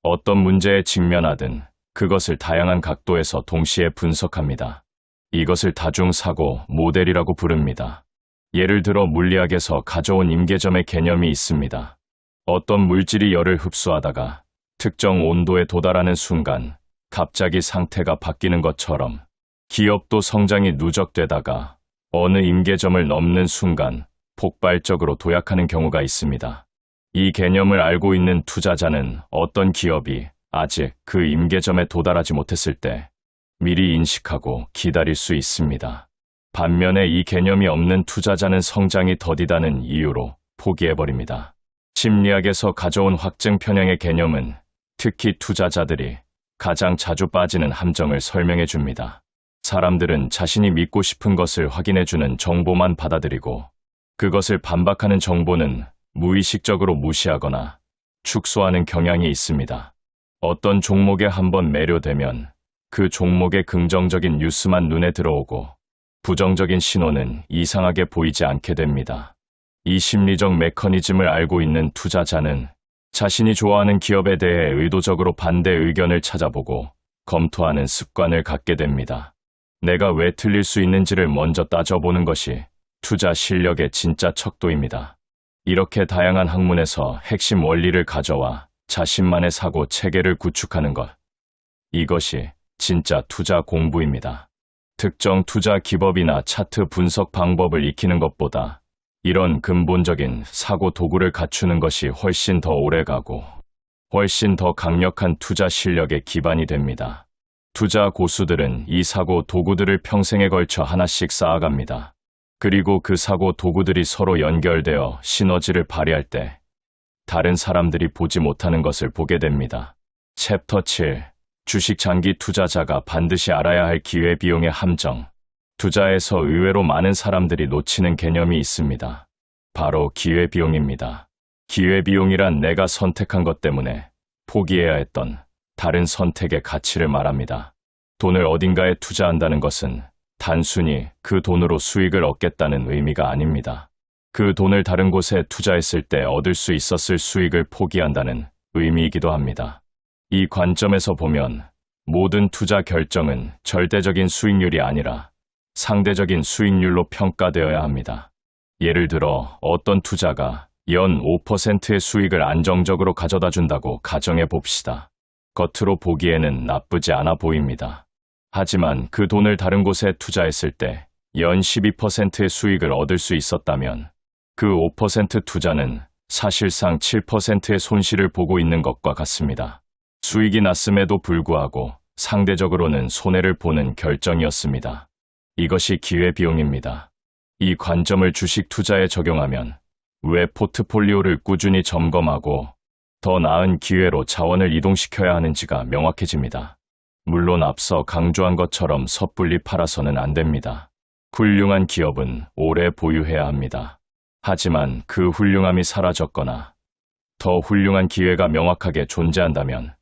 어떤 문제에 직면하든 그것을 다양한 각도에서 동시에 분석합니다. 이것을 다중사고 모델이라고 부릅니다. 예를 들어 물리학에서 가져온 임계점의 개념이 있습니다. 어떤 물질이 열을 흡수하다가 특정 온도에 도달하는 순간 갑자기 상태가 바뀌는 것처럼 기업도 성장이 누적되다가 어느 임계점을 넘는 순간 폭발적으로 도약하는 경우가 있습니다. 이 개념을 알고 있는 투자자는 어떤 기업이 아직 그 임계점에 도달하지 못했을 때 미리 인식하고 기다릴 수 있습니다. 반면에 이 개념이 없는 투자자는 성장이 더디다는 이유로 포기해버립니다. 심리학에서 가져온 확증 편향의 개념은 특히 투자자들이 가장 자주 빠지는 함정을 설명해 줍니다. 사람들은 자신이 믿고 싶은 것을 확인해주는 정보만 받아들이고 그것을 반박하는 정보는 무의식적으로 무시하거나 축소하는 경향이 있습니다. 어떤 종목에 한번 매료되면 그 종목의 긍정적인 뉴스만 눈에 들어오고 부정적인 신호는 이상하게 보이지 않게 됩니다. 이 심리적 메커니즘을 알고 있는 투자자는 자신이 좋아하는 기업에 대해 의도적으로 반대 의견을 찾아보고 검토하는 습관을 갖게 됩니다. 내가 왜 틀릴 수 있는지를 먼저 따져보는 것이 투자 실력의 진짜 척도입니다. 이렇게 다양한 학문에서 핵심 원리를 가져와 자신만의 사고 체계를 구축하는 것. 이것이 진짜 투자 공부입니다. 특정 투자 기법이나 차트 분석 방법을 익히는 것보다 이런 근본적인 사고 도구를 갖추는 것이 훨씬 더 오래가고 훨씬 더 강력한 투자 실력의 기반이 됩니다. 투자 고수들은 이 사고 도구들을 평생에 걸쳐 하나씩 쌓아갑니다. 그리고 그 사고 도구들이 서로 연결되어 시너지를 발휘할 때 다른 사람들이 보지 못하는 것을 보게 됩니다. 챕터 7. 주식 장기 투자자가 반드시 알아야 할 기회비용의 함정. 투자에서 의외로 많은 사람들이 놓치는 개념이 있습니다. 바로 기회비용입니다. 기회비용이란 내가 선택한 것 때문에 포기해야 했던 다른 선택의 가치를 말합니다. 돈을 어딘가에 투자한다는 것은 단순히 그 돈으로 수익을 얻겠다는 의미가 아닙니다. 그 돈을 다른 곳에 투자했을 때 얻을 수 있었을 수익을 포기한다는 의미이기도 합니다. 이 관점에서 보면 모든 투자 결정은 절대적인 수익률이 아니라 상대적인 수익률로 평가되어야 합니다. 예를 들어 어떤 투자가 연 5%의 수익을 안정적으로 가져다 준다고 가정해 봅시다. 겉으로 보기에는 나쁘지 않아 보입니다. 하지만 그 돈을 다른 곳에 투자했을 때 연 12%의 수익을 얻을 수 있었다면 그 5% 투자는 사실상 7%의 손실을 보고 있는 것과 같습니다. 수익이 났음에도 불구하고 상대적으로는 손해를 보는 결정이었습니다. 이것이 기회비용입니다. 이 관점을 주식 투자에 적용하면 왜 포트폴리오를 꾸준히 점검하고 더 나은 기회로 자원을 이동시켜야 하는지가 명확해집니다. 물론 앞서 강조한 것처럼 섣불리 팔아서는 안 됩니다. 훌륭한 기업은 오래 보유해야 합니다. 하지만 그 훌륭함이 사라졌거나 더 훌륭한 기회가 명확하게 존재한다면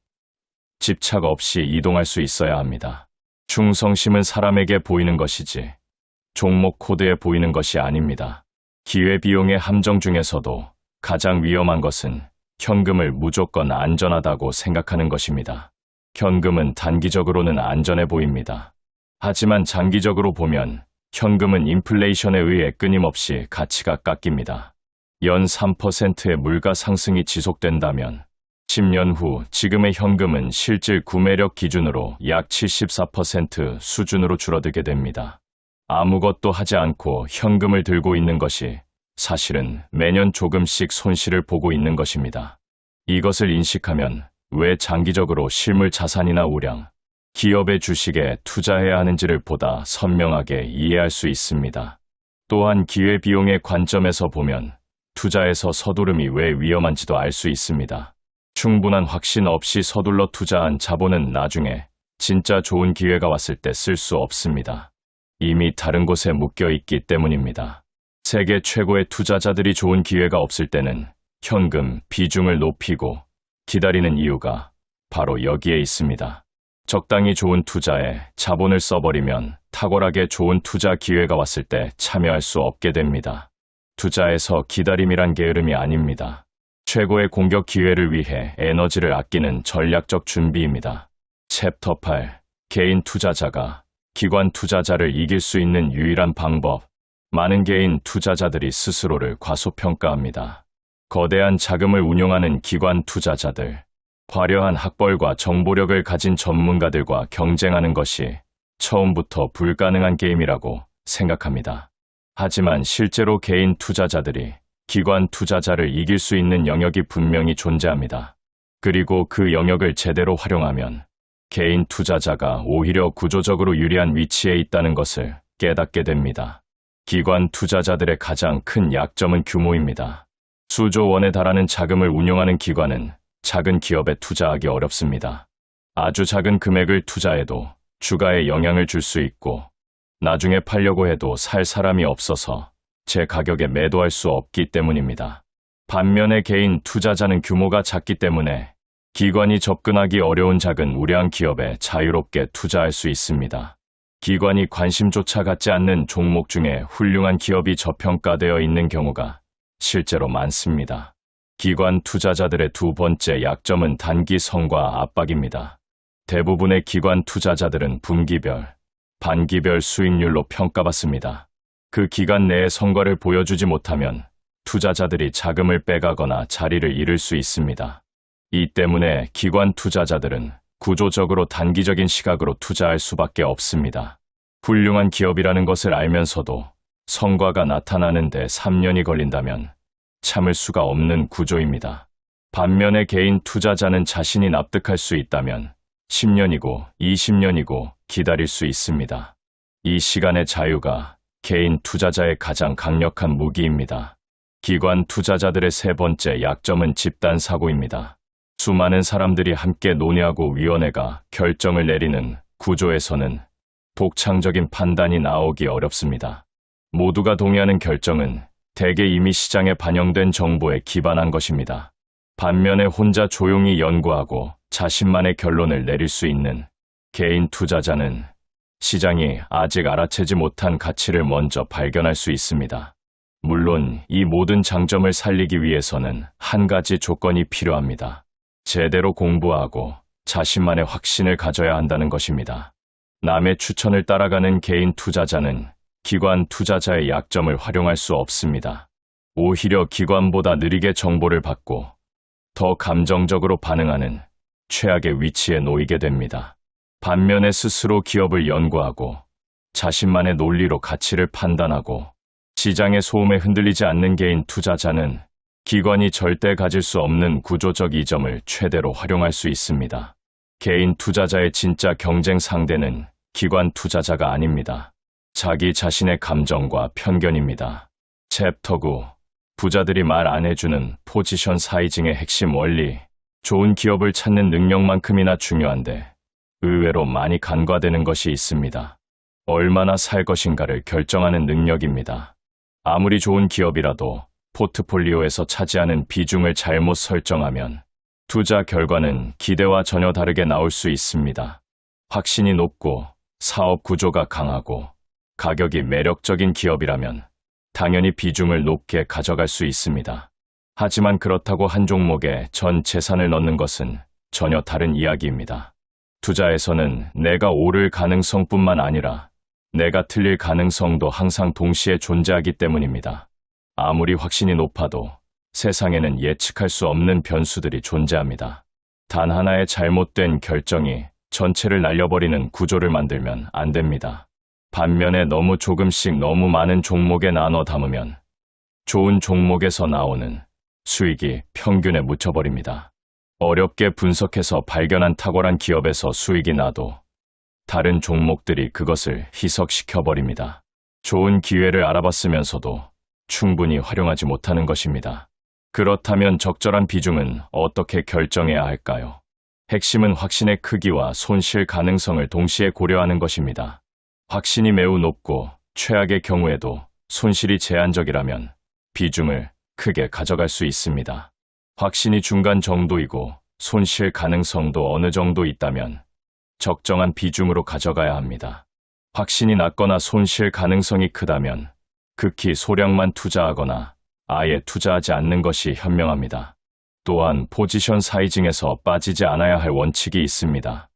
집착 없이 이동할 수 있어야 합니다. 충성심은 사람에게 보이는 것이지 종목 코드에 보이는 것이 아닙니다. 기회비용의 함정 중에서도 가장 위험한 것은 현금을 무조건 안전하다고 생각하는 것입니다. 현금은 단기적으로는 안전해 보입니다. 하지만 장기적으로 보면 현금은 인플레이션에 의해 끊임없이 가치가 깎입니다. 연 3%의 물가 상승이 지속된다면 10년 후 지금의 현금은 실질 구매력 기준으로 약 74% 수준으로 줄어들게 됩니다. 아무것도 하지 않고 현금을 들고 있는 것이 사실은 매년 조금씩 손실을 보고 있는 것입니다. 이것을 인식하면 왜 장기적으로 실물 자산이나 우량, 기업의 주식에 투자해야 하는지를 보다 선명하게 이해할 수 있습니다. 또한 기회비용의 관점에서 보면 투자에서 서두름이 왜 위험한지도 알 수 있습니다. 충분한 확신 없이 서둘러 투자한 자본은 나중에 진짜 좋은 기회가 왔을 때 쓸 수 없습니다. 이미 다른 곳에 묶여 있기 때문입니다. 세계 최고의 투자자들이 좋은 기회가 없을 때는 현금 비중을 높이고 기다리는 이유가 바로 여기에 있습니다. 적당히 좋은 투자에 자본을 써버리면 탁월하게 좋은 투자 기회가 왔을 때 참여할 수 없게 됩니다. 투자에서 기다림이란 게으름이 아닙니다. 최고의 공격 기회를 위해 에너지를 아끼는 전략적 준비입니다. 챕터 8. 개인 투자자가 기관 투자자를 이길 수 있는 유일한 방법. 많은 개인 투자자들이 스스로를 과소평가합니다. 거대한 자금을 운용하는 기관 투자자들, 화려한 학벌과 정보력을 가진 전문가들과 경쟁하는 것이 처음부터 불가능한 게임이라고 생각합니다. 하지만 실제로 개인 투자자들이 기관 투자자를 이길 수 있는 영역이 분명히 존재합니다. 그리고 그 영역을 제대로 활용하면 개인 투자자가 오히려 구조적으로 유리한 위치에 있다는 것을 깨닫게 됩니다. 기관 투자자들의 가장 큰 약점은 규모입니다. 수조 원에 달하는 자금을 운용하는 기관은 작은 기업에 투자하기 어렵습니다. 아주 작은 금액을 투자해도 주가에 영향을 줄 수 있고 나중에 팔려고 해도 살 사람이 없어서 제 가격에 매도할 수 없기 때문입니다. 반면에 개인 투자자는 규모가 작기 때문에 기관이 접근하기 어려운 작은 우량 기업에 자유롭게 투자할 수 있습니다. 기관이 관심조차 갖지 않는 종목 중에 훌륭한 기업이 저평가되어 있는 경우가 실제로 많습니다. 기관 투자자들의 두 번째 약점은 단기 성과 압박입니다. 대부분의 기관 투자자들은 분기별, 반기별 수익률로 평가받습니다. 그 기간 내에 성과를 보여주지 못하면 투자자들이 자금을 빼가거나 자리를 잃을 수 있습니다. 이 때문에 기관 투자자들은 구조적으로 단기적인 시각으로 투자할 수밖에 없습니다. 훌륭한 기업이라는 것을 알면서도 성과가 나타나는데 3년이 걸린다면 참을 수가 없는 구조입니다. 반면에 개인 투자자는 자신이 납득할 수 있다면 10년이고 20년이고 기다릴 수 있습니다. 이 시간의 자유가 개인 투자자의 가장 강력한 무기입니다. 기관 투자자들의 세 번째 약점은 집단 사고입니다. 수많은 사람들이 함께 논의하고 위원회가 결정을 내리는 구조에서는 독창적인 판단이 나오기 어렵습니다. 모두가 동의하는 결정은 대개 이미 시장에 반영된 정보에 기반한 것입니다. 반면에 혼자 조용히 연구하고 자신만의 결론을 내릴 수 있는 개인 투자자는 시장이 아직 알아채지 못한 가치를 먼저 발견할 수 있습니다. 물론 이 모든 장점을 살리기 위해서는 한 가지 조건이 필요합니다. 제대로 공부하고 자신만의 확신을 가져야 한다는 것입니다. 남의 추천을 따라가는 개인 투자자는 기관 투자자의 약점을 활용할 수 없습니다. 오히려 기관보다 느리게 정보를 받고 더 감정적으로 반응하는 최악의 위치에 놓이게 됩니다. 반면에 스스로 기업을 연구하고 자신만의 논리로 가치를 판단하고 시장의 소음에 흔들리지 않는 개인 투자자는 기관이 절대 가질 수 없는 구조적 이점을 최대로 활용할 수 있습니다. 개인 투자자의 진짜 경쟁 상대는 기관 투자자가 아닙니다. 자기 자신의 감정과 편견입니다. 챕터 9. 부자들이 말 안 해주는 포지션 사이징의 핵심 원리. 좋은 기업을 찾는 능력만큼이나 중요한데 의외로 많이 간과되는 것이 있습니다. 얼마나 살 것인가를 결정하는 능력입니다. 아무리 좋은 기업이라도 포트폴리오에서 차지하는 비중을 잘못 설정하면 투자 결과는 기대와 전혀 다르게 나올 수 있습니다. 확신이 높고 사업 구조가 강하고 가격이 매력적인 기업이라면 당연히 비중을 높게 가져갈 수 있습니다. 하지만 그렇다고 한 종목에 전 재산을 넣는 것은 전혀 다른 이야기입니다. 투자에서는 내가 오를 가능성뿐만 아니라 내가 틀릴 가능성도 항상 동시에 존재하기 때문입니다. 아무리 확신이 높아도 세상에는 예측할 수 없는 변수들이 존재합니다. 단 하나의 잘못된 결정이 전체를 날려버리는 구조를 만들면 안 됩니다. 반면에 너무 조금씩 너무 많은 종목에 나눠 담으면 좋은 종목에서 나오는 수익이 평균에 묻혀버립니다. 어렵게 분석해서 발견한 탁월한 기업에서 수익이 나도 다른 종목들이 그것을 희석시켜버립니다. 좋은 기회를 알아봤으면서도 충분히 활용하지 못하는 것입니다. 그렇다면 적절한 비중은 어떻게 결정해야 할까요? 핵심은 확신의 크기와 손실 가능성을 동시에 고려하는 것입니다. 확신이 매우 높고 최악의 경우에도 손실이 제한적이라면 비중을 크게 가져갈 수 있습니다. 확신이 중간 정도이고 손실 가능성도 어느 정도 있다면 적정한 비중으로 가져가야 합니다. 확신이 낮거나 손실 가능성이 크다면 극히 소량만 투자하거나 아예 투자하지 않는 것이 현명합니다. 또한 포지션 사이징에서 빠지지 않아야 할 원칙이 있습니다.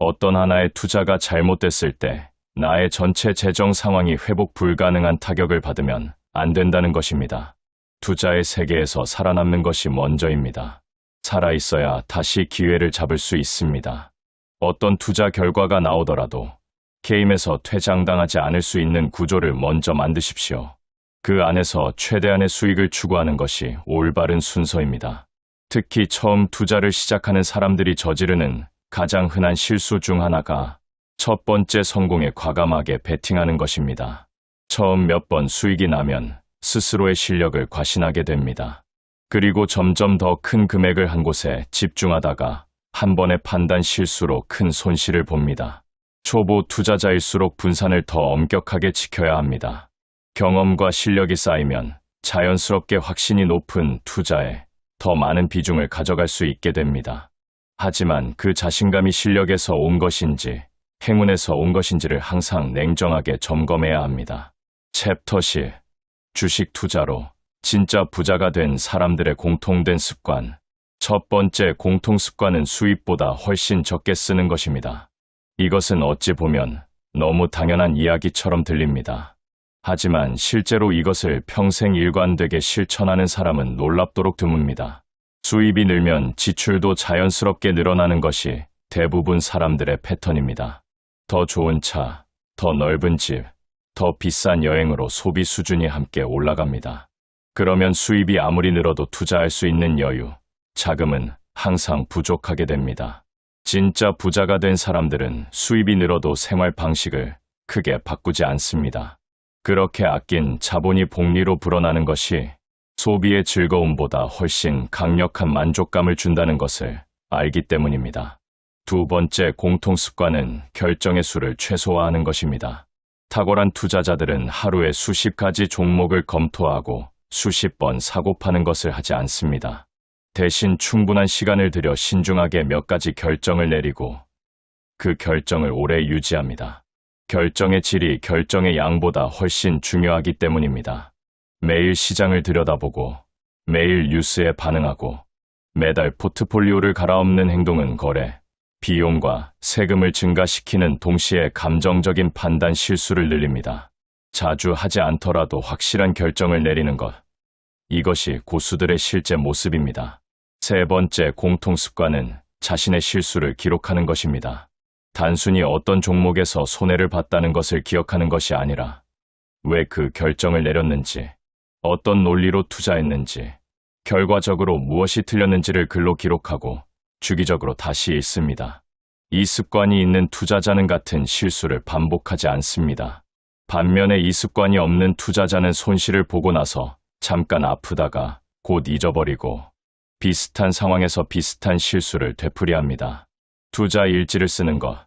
어떤 하나의 투자가 잘못됐을 때 나의 전체 재정 상황이 회복 불가능한 타격을 받으면 안 된다는 것입니다. 투자의 세계에서 살아남는 것이 먼저입니다. 살아있어야 다시 기회를 잡을 수 있습니다. 어떤 투자 결과가 나오더라도 게임에서 퇴장당하지 않을 수 있는 구조를 먼저 만드십시오. 그 안에서 최대한의 수익을 추구하는 것이 올바른 순서입니다. 특히 처음 투자를 시작하는 사람들이 저지르는 가장 흔한 실수 중 하나가 첫 번째 성공에 과감하게 베팅하는 것입니다. 처음 몇 번 수익이 나면 스스로의 실력을 과신하게 됩니다. 그리고 점점 더 큰 금액을 한 곳에 집중하다가 한 번의 판단 실수로 큰 손실을 봅니다. 초보 투자자일수록 분산을 더 엄격하게 지켜야 합니다. 경험과 실력이 쌓이면 자연스럽게 확신이 높은 투자에 더 많은 비중을 가져갈 수 있게 됩니다. 하지만 그 자신감이 실력에서 온 것인지 행운에서 온 것인지를 항상 냉정하게 점검해야 합니다. 챕터 10. 주식 투자로 진짜 부자가 된 사람들의 공통된 습관. 첫 번째 공통 습관은 수입보다 훨씬 적게 쓰는 것입니다. 이것은 어찌 보면 너무 당연한 이야기처럼 들립니다. 하지만 실제로 이것을 평생 일관되게 실천하는 사람은 놀랍도록 드뭅니다. 수입이 늘면 지출도 자연스럽게 늘어나는 것이 대부분 사람들의 패턴입니다. 더 좋은 차, 더 넓은 집, 더 비싼 여행으로 소비 수준이 함께 올라갑니다. 그러면 수입이 아무리 늘어도 투자할 수 있는 여유, 자금은 항상 부족하게 됩니다. 진짜 부자가 된 사람들은 수입이 늘어도 생활 방식을 크게 바꾸지 않습니다. 그렇게 아낀 자본이 복리로 불어나는 것이 소비의 즐거움보다 훨씬 강력한 만족감을 준다는 것을 알기 때문입니다. 두 번째 공통 습관은 결정의 수를 최소화하는 것입니다. 탁월한 투자자들은 하루에 수십 가지 종목을 검토하고 수십 번 사고 파는 것을 하지 않습니다. 대신 충분한 시간을 들여 신중하게 몇 가지 결정을 내리고 그 결정을 오래 유지합니다. 결정의 질이 결정의 양보다 훨씬 중요하기 때문입니다. 매일 시장을 들여다보고 매일 뉴스에 반응하고 매달 포트폴리오를 갈아엎는 행동은 거래, 비용과 세금을 증가시키는 동시에 감정적인 판단 실수를 늘립니다. 자주 하지 않더라도 확실한 결정을 내리는 것. 이것이 고수들의 실제 모습입니다. 세 번째 공통 습관은 자신의 실수를 기록하는 것입니다. 단순히 어떤 종목에서 손해를 봤다는 것을 기억하는 것이 아니라 왜 그 결정을 내렸는지, 어떤 논리로 투자했는지, 결과적으로 무엇이 틀렸는지를 글로 기록하고 주기적으로 다시 읽습니다. 이 습관이 있는 투자자는 같은 실수를 반복하지 않습니다. 반면에 이 습관이 없는 투자자는 손실을 보고 나서 잠깐 아프다가 곧 잊어버리고 비슷한 상황에서 비슷한 실수를 되풀이합니다. 투자 일지를 쓰는 것.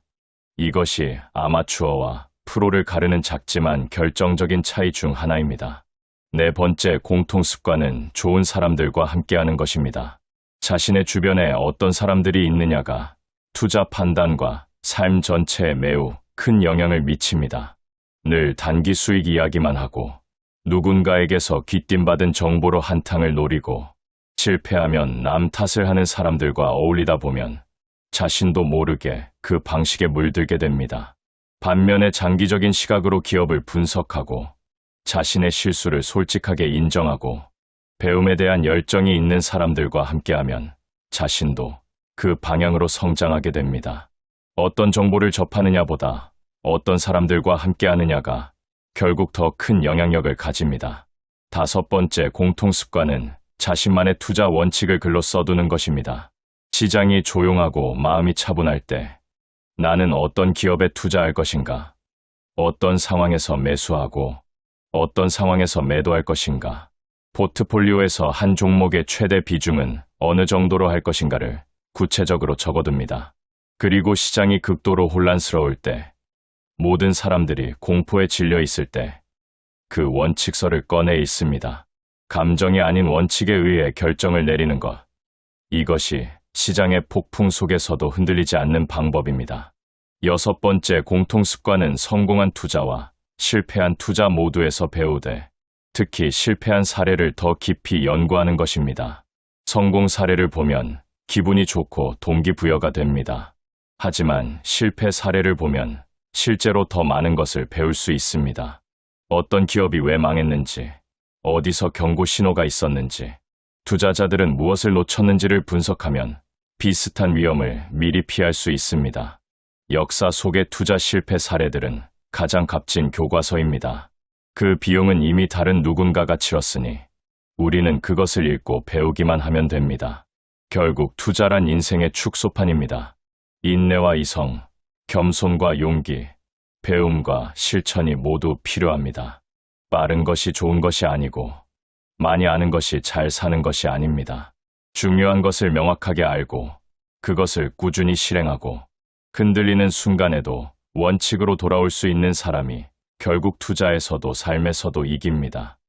이것이 아마추어와 프로를 가르는 작지만 결정적인 차이 중 하나입니다. 네 번째 공통 습관은 좋은 사람들과 함께하는 것입니다. 자신의 주변에 어떤 사람들이 있느냐가 투자 판단과 삶 전체에 매우 큰 영향을 미칩니다. 늘 단기 수익 이야기만 하고 누군가에게서 귀띔받은 정보로 한탕을 노리고 실패하면 남 탓을 하는 사람들과 어울리다 보면 자신도 모르게 그 방식에 물들게 됩니다. 반면에 장기적인 시각으로 기업을 분석하고 자신의 실수를 솔직하게 인정하고 배움에 대한 열정이 있는 사람들과 함께하면 자신도 그 방향으로 성장하게 됩니다. 어떤 정보를 접하느냐보다 어떤 사람들과 함께하느냐가 결국 더 큰 영향력을 가집니다. 5번째 공통습관은 자신만의 투자 원칙을 글로 써두는 것입니다. 시장이 조용하고 마음이 차분할 때 나는 어떤 기업에 투자할 것인가? 어떤 상황에서 매수하고 어떤 상황에서 매도할 것인가? 포트폴리오에서 한 종목의 최대 비중은 어느 정도로 할 것인가를 구체적으로 적어둡니다. 그리고 시장이 극도로 혼란스러울 때, 모든 사람들이 공포에 질려 있을 때 그 원칙서를 꺼내 읽습니다. 감정이 아닌 원칙에 의해 결정을 내리는 것. 이것이 시장의 폭풍 속에서도 흔들리지 않는 방법입니다. 6번째 공통습관은 성공한 투자와 실패한 투자 모두에서 배우되 특히 실패한 사례를 더 깊이 연구하는 것입니다. 성공 사례를 보면 기분이 좋고 동기부여가 됩니다. 하지만 실패 사례를 보면 실제로 더 많은 것을 배울 수 있습니다. 어떤 기업이 왜 망했는지, 어디서 경고 신호가 있었는지, 투자자들은 무엇을 놓쳤는지를 분석하면 비슷한 위험을 미리 피할 수 있습니다. 역사 속의 투자 실패 사례들은 가장 값진 교과서입니다. 그 비용은 이미 다른 누군가가 치렀으니 우리는 그것을 읽고 배우기만 하면 됩니다. 결국 투자란 인생의 축소판입니다. 인내와 이성, 겸손과 용기, 배움과 실천이 모두 필요합니다. 빠른 것이 좋은 것이 아니고 많이 아는 것이 잘 사는 것이 아닙니다. 중요한 것을 명확하게 알고 그것을 꾸준히 실행하고 흔들리는 순간에도 원칙으로 돌아올 수 있는 사람이 결국 투자에서도 삶에서도 이깁니다.